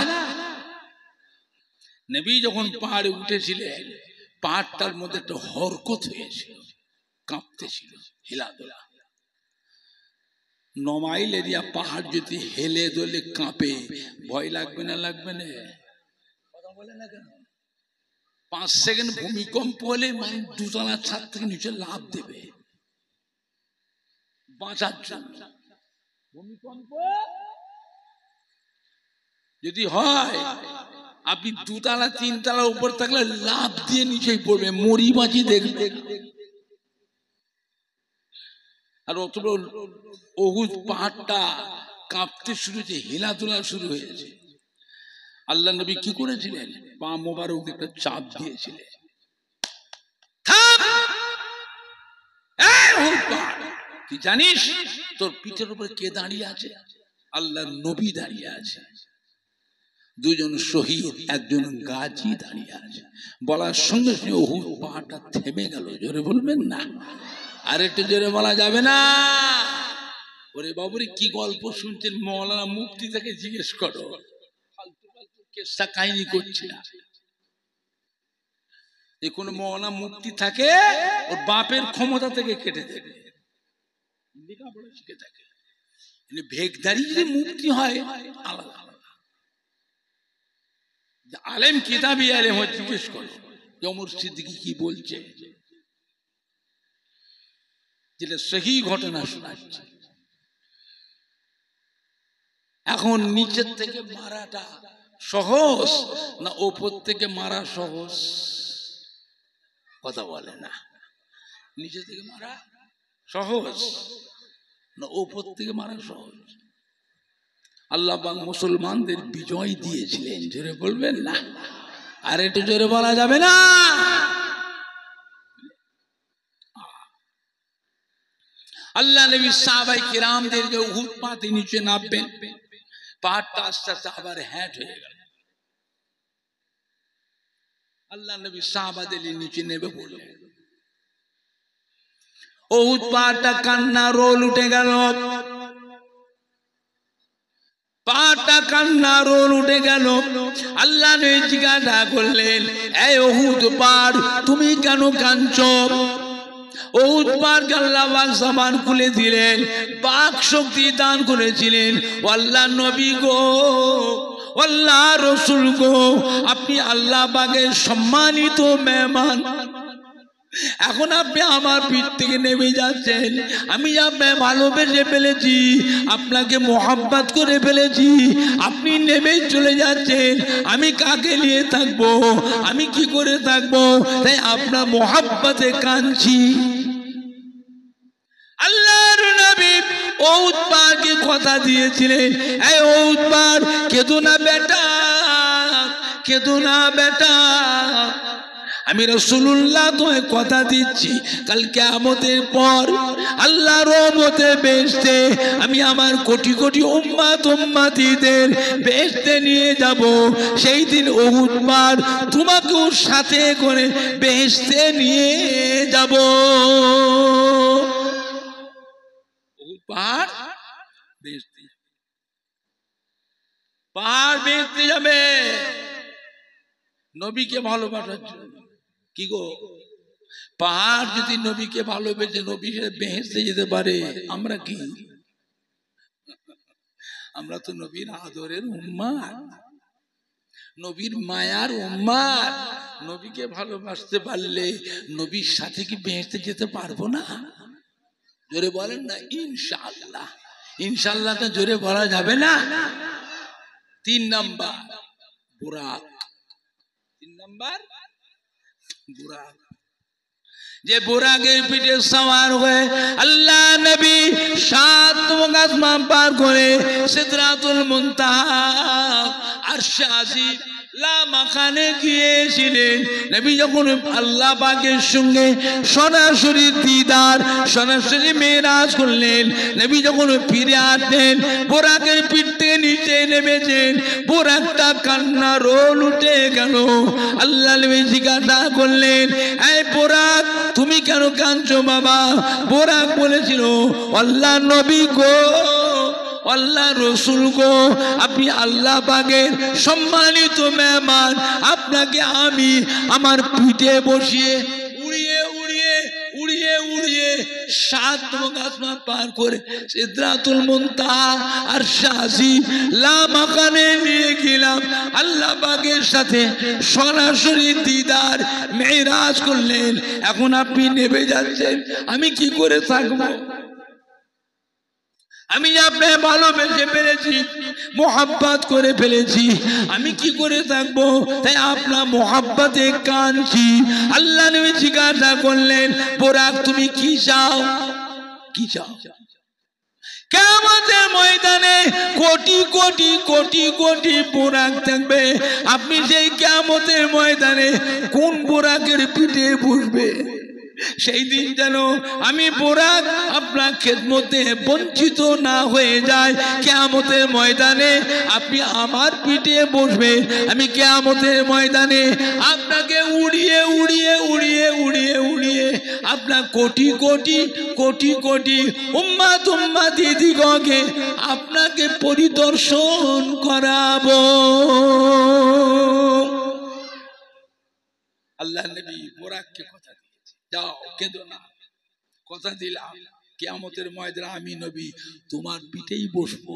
নবী যখন পাহাড়ে উঠেছিলেন, পাহাড়টার মধ্যে একটা হরকত হয়েছিল, কাঁপতেছিল, হিলাদোলা। 9 মাইল এরিয়া পাহাড় যদি হেলে দোলে কাঁপে, ভয় লাগবে না? লাগবে না? কথা বলে না কেন? 5 সেকেন্ড ভূমিকম্প হলে মানুষ 2 তলা ছাদ থেকে নিচে লাফ দেবে বাঁচার জন্য। ভূমিকম্প যদি হয়, আপনি 2 তলা 3 তলার উপর থাকলে লাফ দিয়ে নিচেই পড়বে, মরি বাঁচি দেখবে। আর অত বড় উহুদ পাহাড়টা কাঁপতে শুরু হয়েছে, হিলাদোলা শুরু হয়েছে। আল্লাহ নবী কি করেছিলেন? পা মোবারক একটা চাপ দিয়েছিলেন। তুই জানিস তোর পিঠের উপরে কে দাঁড়িয়ে আছে? আল্লাহর নবী দাঁড়িয়ে আছে। 2 জন শহীদ, 1 জন গাজী দাঁড়িয়ে আছে। বলার সঙ্গে সঙ্গে উহুদ পাহাড়টা থেমে গেল। জোরে বলবেন না? আর একটু জোরে বলা যাবে না? ওরে বাবুরে, কি গল্প শুনছেন? মৌলানা মুফতি থেকে জিজ্ঞেস করো। ফালতু ফালতু কেসটা কাহিনী করছি না। যে কোন মৌলানা মুফতি থাকে, ওর বাপের ক্ষমতা থেকে কেটে দেবে, লেখাপড়া শিখে থাকে। ভেগদারি যদি মুফতি হয় আলাদা আলাদা। আলেম কিতাবি আলেম হয়, জিজ্ঞেস করো ওমর সিদ্দিকী কি বলছে, যেটা সহি ঘটনা শোনাচ্ছে। এখন নিচের থেকে মারাটা সহজ না ওপর থেকে মারা সহজ? কথা বলে না? নিচে থেকে মারা সহজ না ওপর থেকে মারা সহজ? আল্লাহ পাক মুসলমানদের বিজয় দিয়েছিলেন। জোরে বলবেন না? আর একটু জোরে বলা যাবে না? আল্লাহ নবী সাহাবায়ে কিরামদের যে উহুদ পাহাড়ে নিচে নামবেন, পাহাড়টা আস্তে আস্তে আবার হ্যাট হয়ে গেল। আল্লাহ নবী সাহাবাদের নিচে নেবে বললেন। উহুদ পাহাড়টা কান্না রোল উঠে গেল, পাহাড়টা কান্না রোল উঠে গেল। আল্লাহ নবী জিজ্ঞাসা করলেন, এই উহুদ পাহাড় তুমি কেন কাঁদছো? উহুদ পাহাড়কে আল্লাহ পাক জবান খুলে দিলেন, বাক শক্তি দান করেছিলেন। আল্লাহ নবী গো, আল্লাহ রসুল গো, আপনি আল্লাহ পাকের সম্মানিত মেহমান। এখন আপনি আমার পিঠ থেকে নেমে যাচ্ছেন, আমি আপনাকে ভালোবেসে ফেলেছি, আপনাকে মোহাব্বত করে ফেলেছি, আপনি নেমে চলে যাচ্ছেন, আমি কাকে নিয়ে থাকবো, আমি কি করে থাকবো? তাই আপনার মোহাব্বতে কাঁদছি। আল্লাহর নবী উহুদ পাহাড়কে কথা দিয়েছিলেন, এই উহুদ পাহাড় কেঁদো না বেটা, কেঁদো না বেটা, আমি রাসূলুল্লাহ তোমায় কথা দিচ্ছি, কাল কিয়ামতের পর আল্লাহর রহমতে বেহেশতে আমি আমার কোটি কোটি উম্মত উম্মতিদের বেহেশতে নিয়ে যাব। সেই দিন উহুদ পাহাড় তোমাকেও সাথে করে বেহেশতে নিয়ে যাব। উহুদ পাহাড় বেহেশতে, পাহাড় বেহেশতে যাবে নবীকে ভালোবাসার জন্য। কি গো, পাহাড় যদি নবীকে ভালোবেসে নবী বেহেশতে যেতে পারে, আমরা কি? আমরা তো নবীর আদরের উম্মত, নবীর মায়ার উম্মত। নবীকে ভালোবাসতে পারলে নবীর সাথে কি বেহেশতে যেতে পারবো না? জোরে বলেন না ইনশাআল্লাহ। ইনশাআল্লাহটা জোরে বলা যাবে না? 3 নাম্বার বুরাক, 3 নাম্বার বুরাক। যে বুরাকের পিঠে সওয়ার হয়ে আল্লাহ নবী 7 আসমান পার করে সিদরাতুল মুনতাহা আরশে আজিম লা মাকানে গিয়েছিলেন। নবী যখন আল্লাহ পাকের সঙ্গে সরাসরি দিদার, সরাসরি মেরাজ করলেন, নবী যখন ফিরে আসলেন, বুরাকের পিঠ থেকে নিচে নেমেছেন, বুরাকটা কান্না রোল উঠে গেল। আল্লাহ নবী জিজ্ঞাসা করলেন, এই বুরাক তুমি কেন কাঁদছো বাবা? বুরাক বলেছিল, আল্লাহ নবী গো, আল্লাহ রসুল গো, আপনি আল্লাহ পাকের সম্মানিত মেহমান, আপনাকে আমি আমার পিঠে বসিয়ে উড়িয়ে উড়িয়ে উড়িয়ে উড়িয়ে 7 আসমান পার করে সিদরাতুল মুনতাহা আরশে আজিম লা মাকানে নিয়ে গেলাম। আল্লাহ পাকের সাথে সরাসরি দিদার মেরাজ করলেন। এখন আপনি নেমে যাচ্ছেন, আমি কি করে থাকবো? আমি আপনাকে ভালোবেসে ফেলেছি, মোহাব্বত করে ফেলেছি, আমি কি করে থাকবো? তাই আপনার মোহাব্বতে কাঁদছি। আল্লাহ নবী জিজ্ঞাসা করলেন, বুরাক তুমি কি চাও? কি চাও? কিয়ামতের ময়দানে কোটি কোটি কোটি কোটি বুরাক থাকবে, আপনি সেই কিয়ামতের ময়দানে কোন বুরাকের পিঠে বসবে? সেই দিন যেন আমি বুরাক আপনার খেদমতে বঞ্চিত না হয়ে যায়। কিয়ামতের ময়দানে আপনি আমার পিঠে বসবে, আমি কিয়ামতের ময়দানে আপনাকে উড়িয়ে উড়িয়ে উড়িয়ে উড়িয়ে উড়িয়ে আপনার কোটি কোটি কোটি কোটি উম্মত উম্মতি দিগকে আপনাকে পরিদর্শন করাবো। আল্লাহ নবী বুরাককে কথা দিয়েছে, যাও কেঁদো না, কথা দিলাম কিয়ামতের ময়দানে আমি নবী তোমার পিঠেই বসবো,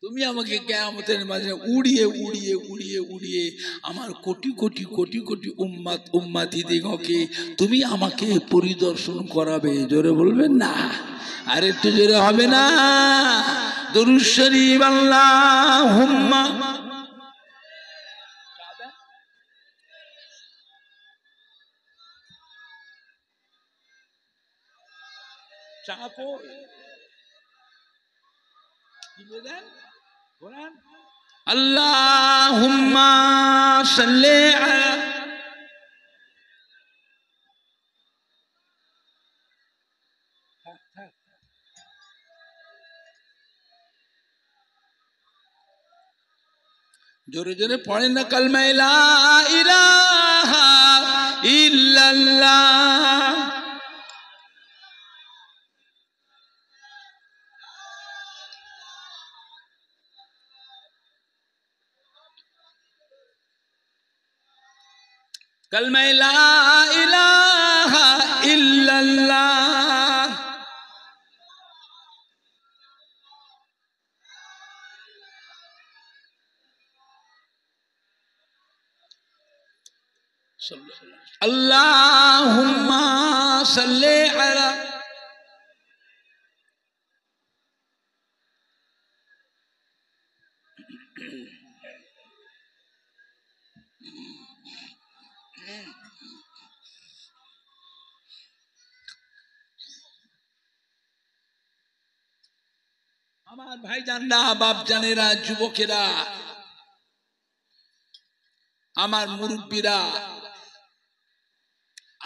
তুমি আমাকে কিয়ামতের ময়দানে উড়িয়ে উড়িয়ে উড়িয়ে উড়িয়ে আমার কোটি কোটি কোটি কোটি উম্মত উম্মতি দিগকে তুমি আমাকে পরিদর্শন করাবে। জোরে বলবেন না? আর একটু জোরে হবে না? দরুদ শরীফ আল্লাহুম্মা চাপো আল্লাহুম্মা সাল্লি আলা জোরে জোরে পড়েন না কালমা লা ইলাহা ইল্লাল্লাহ। কালমা লা ইলাহা ইল্লাল্লাহ। আল্লাহুম্মা সাল্লি আলা আমার ভাইজানরা, বাপজানেরা, যুবকেরা, আমার মুরব্বীরা,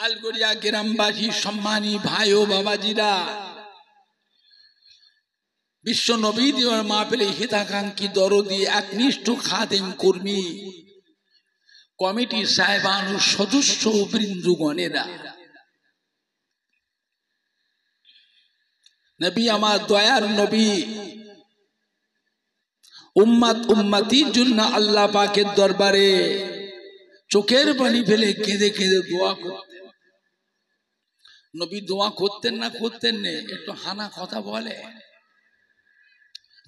আলগড়িয়া গ্রামবাসী, সম্মানী ভাই ও বাবাজিরা, বিশ্ব নবী দিওয়ার মাহফিলে হিতাকাঙ্ক্ষী দরদি একনিষ্ঠ খাদেম কর্মী কমিটি সাহেবান ও সদস্য বৃন্দগণেরা, নবী আমার দয়ার নবী উম্মত উম্মতির জন্য আল্লাহ পাকের দরবারে চোখের পানি ফেলে কেঁদে কেঁদে দোয়া করতেন। নবী দোয়া করতেন না করতেন না একটু হানা কথা বলে।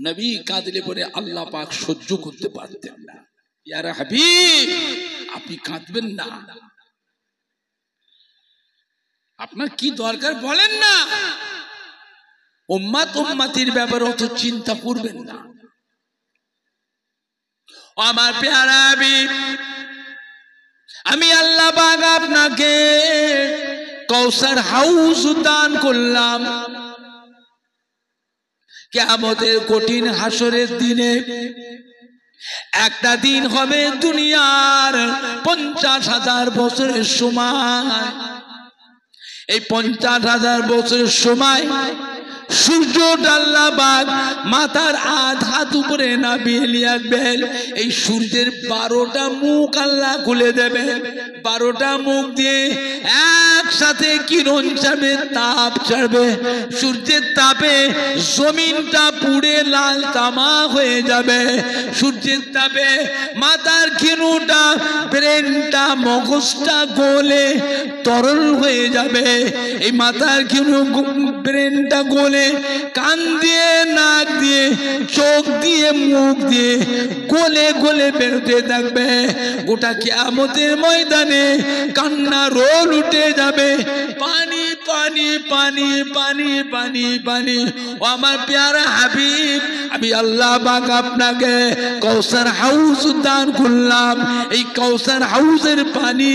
নবী কাঁদলে পরে আল্লাহ পাক সহ্য করতে পারতেন না। ইয়া হাবিব, আপনি কাঁদবেন না, আপনার কি দরকার বলেন না। উম্মত উম্মতির ব্যাপারে অত চিন্তা করবেন না। আমার প্যারা হাবিব, আমি আল্লাহ পাক আপনাকে কাউসার হাউস দান করলাম। কিয়ামতের কঠিন হাসরের দিনে একটা দিন হবে দুনিয়ার 50,000 বছরের সময়। এই 50,000 বছরের সময় সূর্য আল্লাহ পাক মাথার হাত উপরে নামিয়ে রাখবেন। এই সূর্যের 12টা মুখ আল্লাহ খুলে দেবে। 12টা মুখ দিয়ে একসাথে কিরণ ছাড়বে, তাপ ছাড়বে। সূর্যের তাপে জমিনটা পুড়ে লাল তামা হয়ে যাবে। সূর্যের তাপে মাথার কিরণটা, ব্রেনটা, মগজটা গলে তরল হয়ে যাবে। এই মাথার কিরণ, ব্রেনটা গলে কান দিয়ে, নাক দিয়ে, চোখ দিয়ে, মুখ দিয়ে গলে গলে বেরোতে থাকবে। গোটা কিয়ামতের ময়দানে কান্না রোল উঠে যাবে। পানি পানি পানি পানি পানি পানি। ও আমার প্যারা হাবিব, আমি আল্লাহ পাক আপনাকে কাউসার হাউস দান করলাম। এই কাউসার হাউসের পানি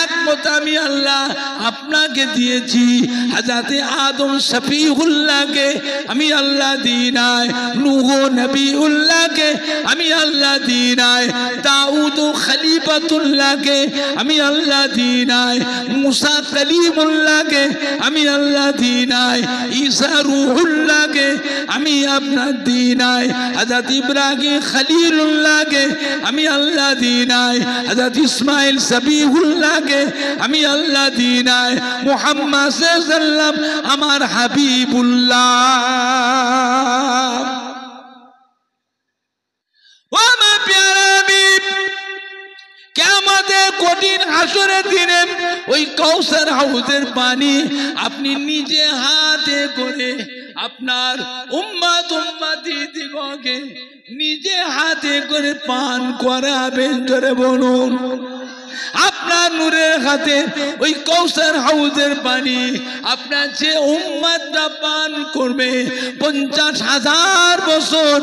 একমত আমি আল্লাহ আপনাকে দিয়েছি। হযরতে আদম শফিউল্লাহকে আমি আল্লাহ দিই নাই, নূহ নবীউল্লাহকে আমি আল্লাহ দিই নাই, দাউদ খলিফাতুল্লাহকে আমি আল্লাহ দিই নাই, মুসা কালিমুল্লাহকে আমি আল্লাহ দিই নাই, ঈসা রূহুল্লাহকে আমি আপনার দিই নাই, হযরত ইব্রাহিম খলিলুল্লাহকে আমি আল্লাহ দিই নাই, হযরত ইসমাইল সবিহুল্লাহকে আমি আল্লাহ দিই নাই, মুহাম্মদ সাল্লাল্লাহু আলাইহি ওয়াসাল্লাম আমার হাবিবুল্লাহ। ও আমার প্যারা হাবিব, কিয়ামতের কঠিন হাসরের দিনে ওই কাউসার হাউসের পানি আপনি নিজে হাতে করে আপনার উম্মত উম্মতিদিগকে নিজে হাতে করে পান করাবেন। জোরে বলুন, আপনার নূরের হাতে ওই কাউসার হাউসের পানি আপনার যে উম্মতটা পান করবে 50,000 বছর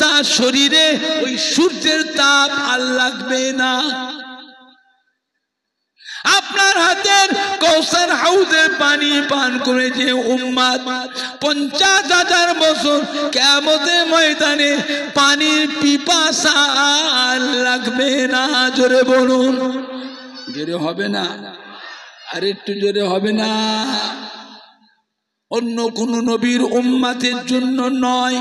তার শরীরে ওই সূর্যের তাপ আর লাগবে না। আপনার হাতের কাউসার হাউসের পানি পান করে যে উম্মত 50,000 বছর কিয়ামতের ময়দানে পানির পিপাসা আর লাগবে না। জোরে বলুন, জোরে হবে না? আর একটু জোরে হবে না? অন্য কোন নবীর উম্মতের জন্য নয়,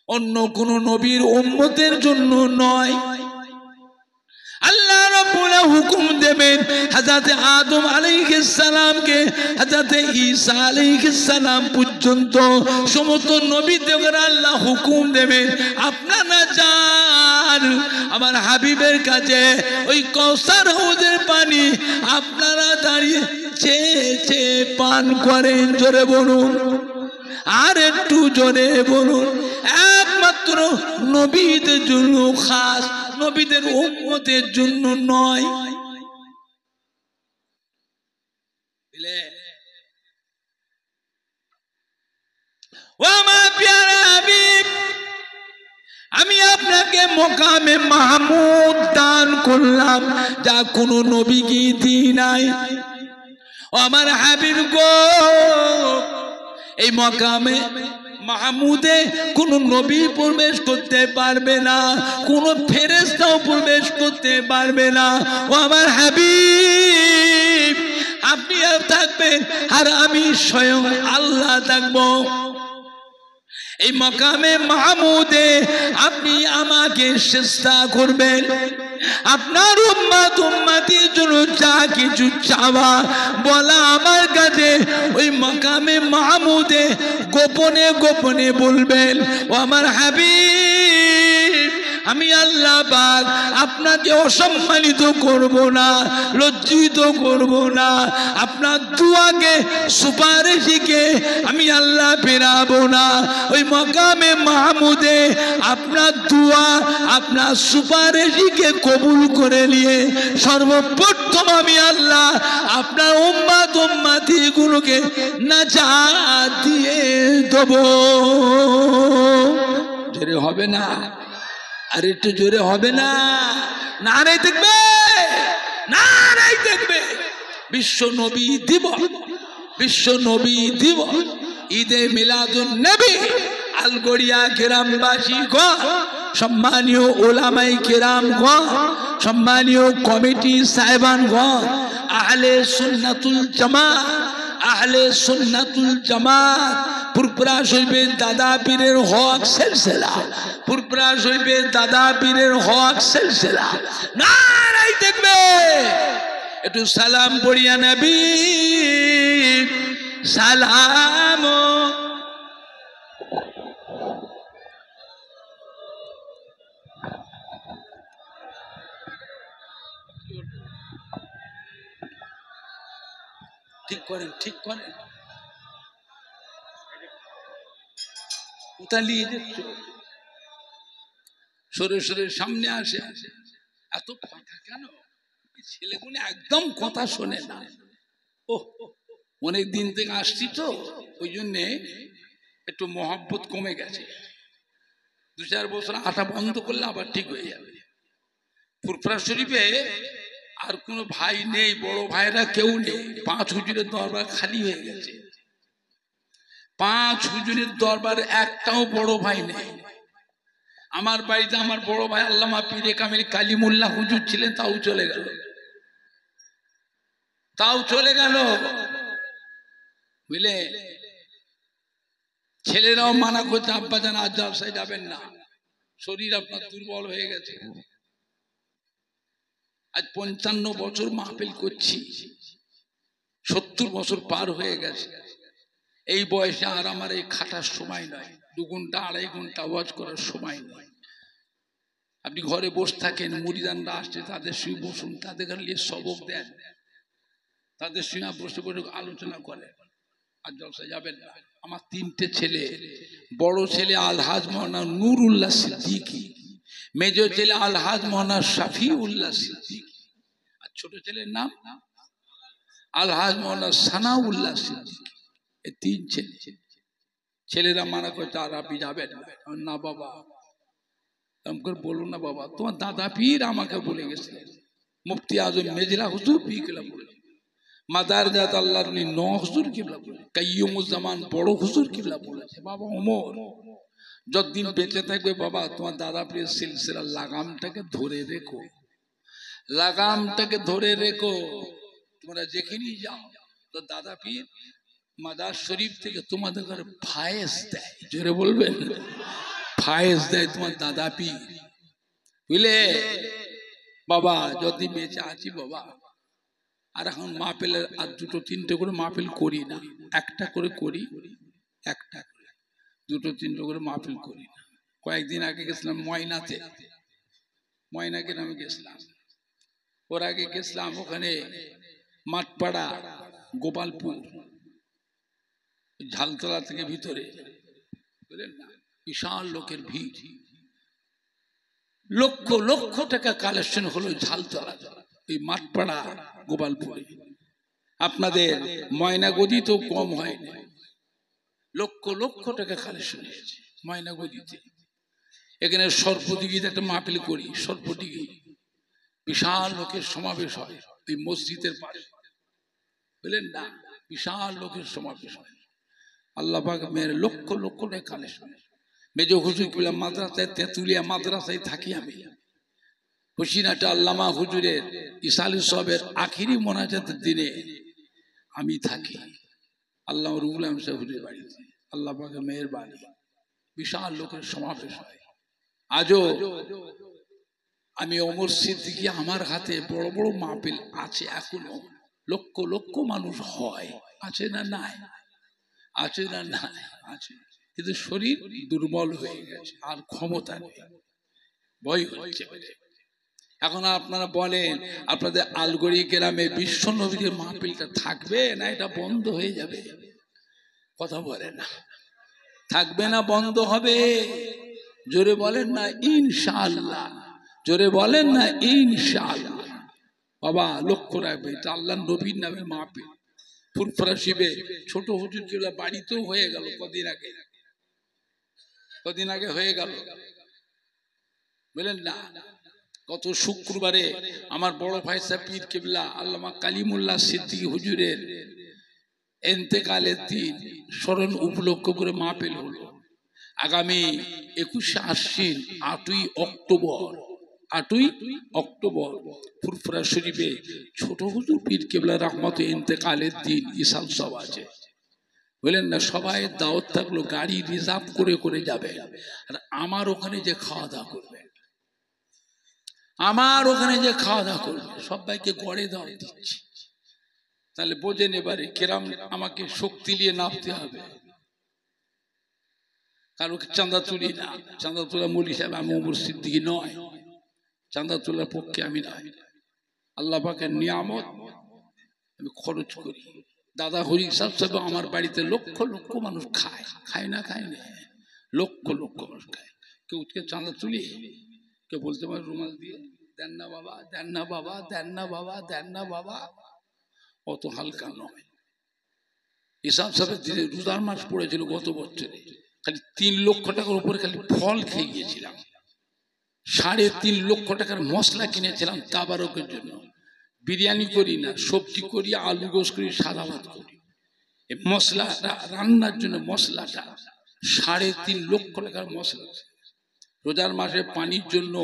অন্য কোন নবীর উম্মতের জন্য নয়। আল্লাহ রাব্বুল হুকুম দেবেন হযরত আদম আলাইহিস সালামকে হযরত ঈসা আলাইহিস সালাম পর্যন্ত সমস্ত নবীদের আল্লাহ হুকুম দেবেন, আপনারা যান আমার হাবিবের কাছে, ওই কাউসার হাউজের পানি আপনারা দাঁড়িয়ে চেয়ে চেয়ে পান করেন। জোরে বলুন, আর একটু জোরে বলুন। একমাত্র নবীদের জন্য খাস, নবীদের উম্মতের জন্য নয়। ও আমার প্যারা হাবিব, আমি আপনাকে মকামে মাহমুদ দান করলাম, যা কোনো নবীকে দিই নাই। ও আমার হাবিব গো, এই মকামে মাহমুদে কোন নবী প্রবেশ করতে পারবে না, কোন ফেরেশতাও প্রবেশ করতে পারবে না। ও আমার হাবিব, আপনি থাকবেন আর আমি স্বয়ং আল্লাহ থাকবো। এই মকামে মাহমুদে আপনি আমাকে চেষ্টা করবেন, আপনার উম্মত উম্মতির জন্য যা কিছু চাওয়া বলা আমার কাছে ওই মকামে মাহমুদে গোপনে গোপনে বলবেন। ও আমার হাবিব, আমি আল্লাহ পাক আপনাকে অসম্মানিত করব না, লজ্জিত করব না। আপনার দুয়াকে সুপারিশকে আমি আল্লাহ ফেরাবো না। ওই মকামে মাহমুদে আপনার দুয়া আপনার সুপারিশকে কবুল করে নিয়ে সর্বপ্রথম আমি আল্লাহ আপনার উম্মত উম্মতি গুলোকে নাজাত দিয়ে দেব। জোরে হবে না? আর একটু জোরে হবে না? নারাই দেখবে, নারাই দেখবে। বিশ্ব নবী দিবস, বিশ্ব নবী দিবস, ঈদে মিলাদুন নবী আলগড়িয়া গ্রামবাসী গণ, সম্মানীয় ওলামাই কেরাম গণ, সম্মানীয় কমিটি সাহেবান গণ, আহলে সুন্নাতুল জামাত, আহলে সুন্নাতুল জামাত, ফুরফুরা শরীফের দাদা পীরের হক সিলসিলা, ফুরফুরা শরীফের দাদা পীরের হক সিলসিলা, নারাই দেখবে। একটু সালাম পড়িয়া নবী সালাম। ঠিক করেন, ঠিক করেন। কোথা নিয়ে যাচ্ছ? সরে সরে সামনে আসে। এত কথা কেন? ছেলেগুলো একদম কথা শোনে না। ও অনেক দিন থেকে আসছি তো, ওই জন্যে একটু মহব্বত কমে গেছে। 2-4 বছর আটা বন্ধ করলে আবার ঠিক হয়ে যাবে। ফুরফুরা শরীফে আর কোনো ভাই নেই, বড় ভাইরা কেউ নেই। 5 হুজুরের দরবার খালি হয়ে গেছে। 5 হুজুরের দরবার একটাও বড় ভাই নেই। আমার বাড়িতে আমার বড় ভাই আল্লামা পীরে কামিল কালিমুল্লাহ হুজুর ছিলেন, তাও চলে গেল, তাও চলে গেল। বুঝলে, ছেলেরাও মানা করছে, আব্বা জান আজ জলসায় যাবেন না, শরীর আপনার দুর্বল হয়ে গেছে। আজ 55 বছর মাহফিল করছি, 70 বছর পার হয়ে গেছে। এই বয়সে আর আমার এই খাটার সময় নয়, 2 ঘন্টা 2.5 ঘন্টা ওয়াজ করার সময় নয়। আপনি ঘরে বসে থাকেন, মুরিদানরা আসছে, তাদের সঙ্গে বসুন, তাদের নিয়ে সবক দেন, তাদের সঙ্গে বসে বসে আলোচনা করেন। আর জলসায় যাবেন না। আমার 3টে ছেলে, বড় ছেলে আলহাজ মৌলানা নুরুল্লাহ সিদ্দিকী, মেজর ছেলে আলহাজ মৌলানা শাফিউল্লাহ সিদ্দিকী, আর ছোট ছেলের নাম আলহাজ মৌলানা সানাউল্লাহ সিদ্দিকী। এই 3 ছেলে। ছেলেরা মানা করছে আর আপনি যাবেন না। বাবা বলুন না, বাবা তোমার দাদা পীর আমাকে বলে গেছে, মুফতি আজম মেজরা হুজুর পীর কেবলা বলে, মাদার জাত আল্লাহর ন হুজুর কেবলা বলে, কাইয়ুমুজ্জামান বড় হুজুর কেবলা বলেছে। বাবা ওমর যতদিন বেঁচে থাকবে বাবা, তোমার দাদা পীরের সিলসিলার লাগামটাকে ধরে রেখো, লাগামটাকে ধরে রেখো। তোমরা যেখানেই যাও তো দাদা পীর মাদার শরীফ থেকে তোমাদের ঘরে ফায়েজ দেয়। জোরে বলবেন, ফায়েজ দেয় তোমার দাদা পীর, বুঝলে বাবা? যদি বেঁচে আছি বাবা, আর এখন মাহফিলের আর দুটো তিনটে করে মাহফিল করি না, একটা করে করি, একটা করে, দুটো তিনটে করে মাহফিল করি না। কয়েকদিন আগে গেছিলাম ময়নাতে, ময়নাকে নামে গেছিলাম, ওর আগে গেছিলাম ওখানে মাঠপাড়া গোপালপুর, ঝালতলা থেকে ভিতরে, বুঝলেন না, বিশাল লোকের ভিড়, লক্ষ লক্ষ টাকা কালেকশন হলো ঝালতলা, এই মাঠপাড়া গোপালপুরে। আপনাদের ময়নাগদি তো কম হয় না, লক্ষ লক্ষ টাকা কালেকশন হয়েছে ময়নাগদিতে। এখানে সর্পদিঘিতে একটা মাহফিল করি, সর্পদিঘি, বিশাল লোকের সমাবেশ হয় ওই মসজিদের পাশে, বুঝলেন না, বিশাল লোকের সমাবেশ হয়। আল্লাহ পাক মেয়ের লক্ষ লক্ষ টাকা কালেকশন। মেজ হুজুর কিবলা মাদ্রাসায়, তেঁতুলিয়া মাদ্রাসায় থাকি আমি। হুসিনাটা আল্লামা হুজুরের ইসালি সাহেবের আখিরি মোনাজাতের দিনে আমি থাকি আল্লাহ রুহুল আমিন সাহেব হুজুরের বাড়িতে। আল্লাহ পাকের মেহেরবানি, বিশাল লোকের সমাবেশ হয়। আজও আমি ওমর সিদ্দিকী, আমার হাতে বড় বড় মাহফিল আছে এখনো, লক্ষ লক্ষ মানুষ হয়, আছে না নাই? আছে না নাই? আছে, কিন্তু শরীর দুর্বল হয়ে গেছে, আর ক্ষমতা নেই, ভয় হচ্ছে। এখন আপনারা বলেন, আপনাদের আলগড়ি গ্রামে বিশ্ব নবীর মাহফিলটা থাকবে না এটা বন্ধ হয়ে যাবে? কথা বলে না, থাকবে না বন্ধ হবে? জোরে বলেন না ইনশাআল্লাহ, জোরে বলেন না ইনশাআল্লাহ। বাবা লক্ষ্য রাখবে, এটা আল্লাহ নবীর নামে মাহফিল। ফুরফুরা শিবে ছোট হুজুর কিবলা বাড়িতেও হয়ে গেল কদিন আগে, কদিন আগে হয়ে গেল, বুঝলেন না। গত শুক্রবারে আমার বড় ভাই সাহেব পীর কিবলা আল্লামা কালিমুল্লাহ সিদ্দিকী হুজুরের ইন্তেকালের দিন স্মরণ উপলক্ষ করে মাহফিল হলো। আগামী 21শে আশ্বিন 8ই অক্টোবর, 8ই অক্টোবর ফুরফুরা শরীফে ছোট হুজুর পীর কিবলা রহমত ইন্তেকালের দিন ইসাল সব আছে, বললেন না। সবাই দাওয়াত থাকলো, গাড়ি রিজার্ভ করে করে যাবে। আর আমার ওখানে যে খাওয়া দাওয়া করবে, আমার ওখানে যে খাওয়া দাওয়া করবে, সবাইকে গড়ে দাওয়াত দিচ্ছি। তাহলে বোঝেন এবারে কেরাম আমাকে শক্তি নিয়ে নামতে হবে। কারো চাঁদা তুলি না, চাঁদা তোলা মৌলী সাহেব আমি ওমর সিদ্দিকী নয়, চাঁদা তোলার পক্ষে আমি নয়। আল্লাহ পাকের নিয়ামত আমি খরচ করি। দাদা হরি সাহেব আমার বাড়িতে লক্ষ লক্ষ মানুষ খায়, খায় না খায় না, লক্ষ লক্ষ মানুষ খায়। কেউ চাঁদা তুলি, কেউ বলতে পারে রুমাল দিয়ে দেন না বাবা, দেন না বাবা, দেন না বাবা, দেন না বাবা, অত হালকা নয়। ইসাম সাহেবের দিনে রোজার মাস পড়েছিল গত বছরে, খালি 3 লক্ষ টাকার উপরে খালি ফল খেয়ে গিয়েছিলাম। 3.5 লক্ষ টাকার মশলা কিনেছিলাম তাবারকের জন্য। বিরিয়ানি করি না, সবজি করি, আলু গোস করি, সাদা ভাত করি। এই মশলাটা রান্নার জন্য মশলাটা 3.5 লক্ষ টাকার মশলা। রোজার মাসে পানির জন্য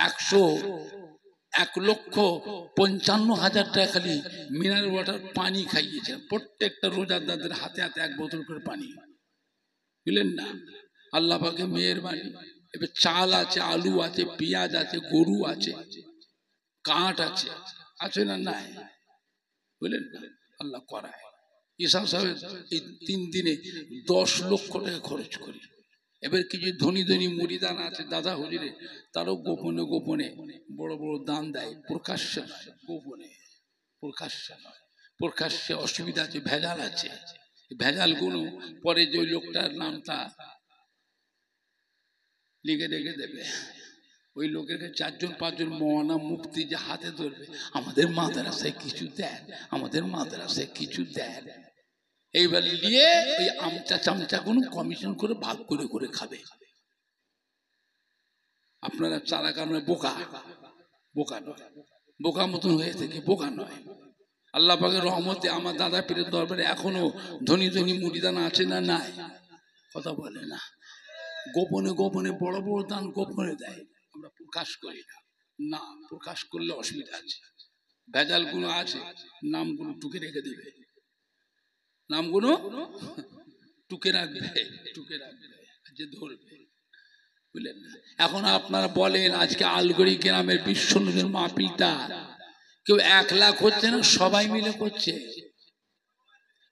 1,55,000 টাকা খালি মিনারেল ওয়াটার পানি খাইয়েছে প্রত্যেকটা রোজাদারদের হাতে হাতে 1 বোতল করে পানি, বুঝলেন না। আল্লাহ পাকের মেহেরবানি। এবার চাল আছে, আলু আছে, পেঁয়াজ আছে, গরু আছে, কাঠ আছে, আছে না নাই? বুঝলেন না, আল্লাহ করায়। ইসা সাহেব এই 3 দিনে 10 লক্ষ টাকা খরচ করি। এবার কিছু ধনী ধনী মুরিদান আছে দাদা হুজুরে, তারও গোপনে গোপনে বড় বড় দান দেয়, প্রকাশ্যে নয়, গোপনে, প্রকাশ্যে নয়। প্রকাশ্যে অসুবিধা আছে, ভেজাল আছে। ভেজালগুলো পরে যে লোকটার নামটা লিখে রেখে দেবে, ওই লোকের 4-5 মৌলানা মুফতি যে হাতে ধরবে, আমাদের মাদ্রাসায় কিছু দেন, আমাদের মাদ্রাসায় কিছু দেন, এইবার নিয়ে ওই আমচা চামচা কোনো কমিশন করে ভাগ করে করে খাবে। আপনারা চারা কারণে বোকা, বোকা নয়, বোকা মতন হয়ে থেকে বোকা নয়। আল্লাহ পাকের রহমতে আমার দাদা পীরের দরবারে এখনো ধনী ধনী মুরিদান আছে না নাই? কথা বলে না। গোপনে গোপনে বড় বড় দান গোপনে দেয়, আমরা প্রকাশ করি না। না, প্রকাশ করলে অসুবিধা আছে, ভেজালগুলো আছে, নামগুলো টুকে রেখে দেবে, নামগুলো টুকে রাখবে, টুকে রাখবে, যে ধরবে। বুঝলেন না? এখন আপনারা বলেন আজকে আলগড়ি গ্রামের বিশ্বনবীর মাহফিলটা কেউ 1 লাখ হচ্ছে না, সবাই মিলে করছে।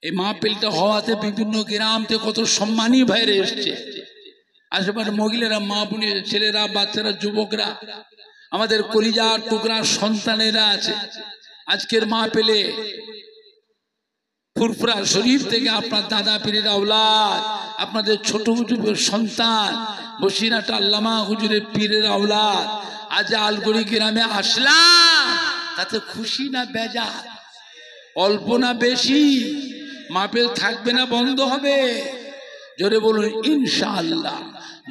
এই মাহফিলটা হওয়াতে বিভিন্ন গ্রাম থেকে কত সম্মানী ভাইরে এসছে, আশেপাশে মহিলারা, মা বোনের, ছেলেরা, বাচ্চারা, যুবকরা, আমাদের কলিজার টুকরা সন্তানেরা আছে। আজকের মাহফিলে ফুরফুরা শরীফ থেকে আপনার দাদা পীরের আওলাদ, আপনাদের ছোট ছোট সন্তান বসিরহাট আল্লামা হুজুরের পীরের আওলাদ আজ আলগড়ি গ্রামে আসলাম, তাতে খুশি না বেজার? অল্প না বেশি? মাহফিল থাকবে না বন্ধ হবে? জোরে বলুন ইনশাআল্লাহ।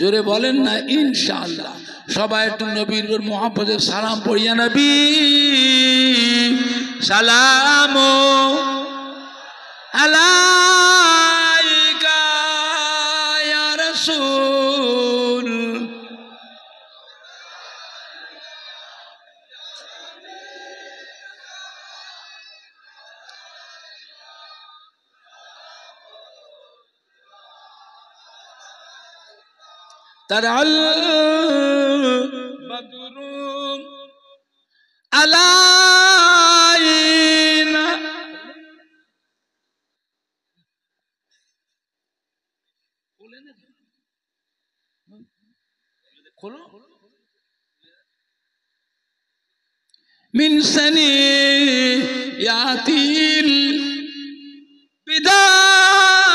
জোরে বলেন না ইনশাআল্লাহ। সবাই একটু নবীর মুহাব্বতের সালাম পড়িয়া, নবী সালাম আলাইকা ইয়া রাসূল। তারাল বদরুম আলাইনা। মিন সানিয়াতিল বিদাই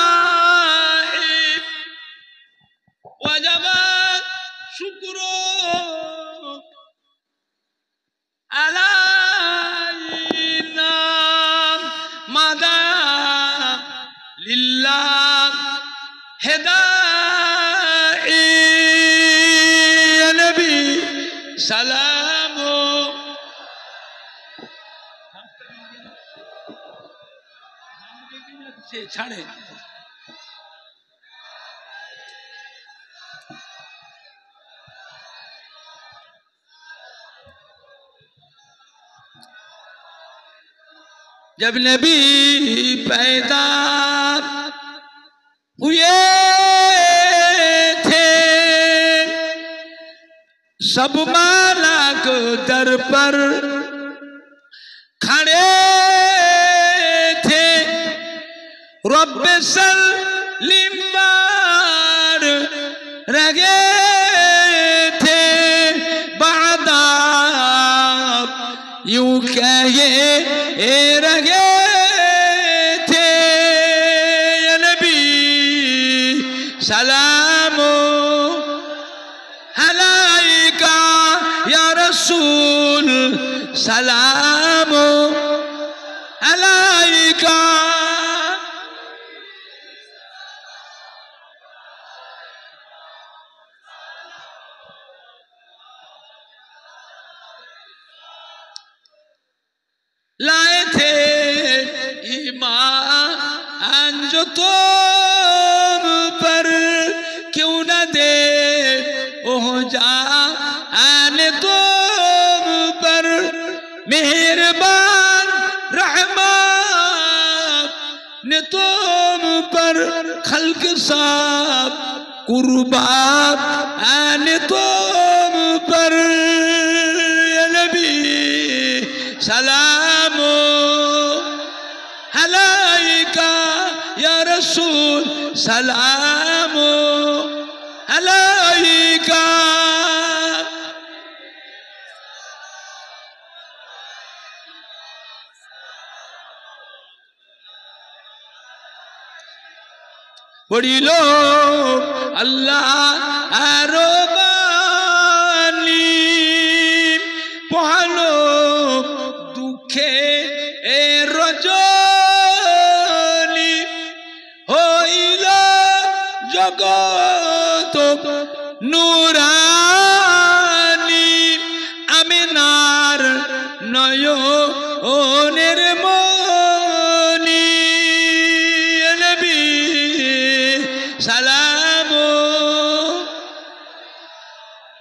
ওয়াজাবাত শুকরু আলাইনা মাদা লিল্লাহ হেদাই ইয়া নবী সালাম। ছাড়ে जब नबी पैदा हुए थे सब मालाक दर पर खड़े थे। रब सल्लिम बार रगे थे बादा यूं कहे रगे थे या नबी सलाम अलैका या रसूल सलाम अलैका। लाए थे ईमान जो तुम पर क्यों न दे ओह जा आने तुम पर मेहरबान रहमान ने तुम पर खल्क साब कुर्बान आने तुम पर या नबी सलाम अलैका या रसूल सलाम अलैका। बड़ी लो अल्लाह आरोबानी पहालो दुखे ए रजनी होइला जगत নুরানি আমিনার নয়নের মনি নবী সালাম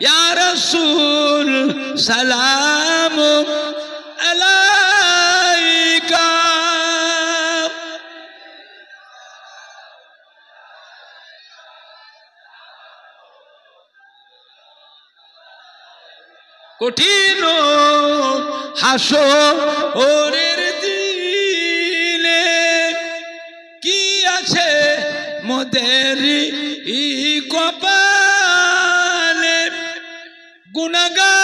ইয়া রাসূল সালাম আলাইকা। কঠিন হাসরের দিনে কি আছে মোদের কপালে গুনাহগার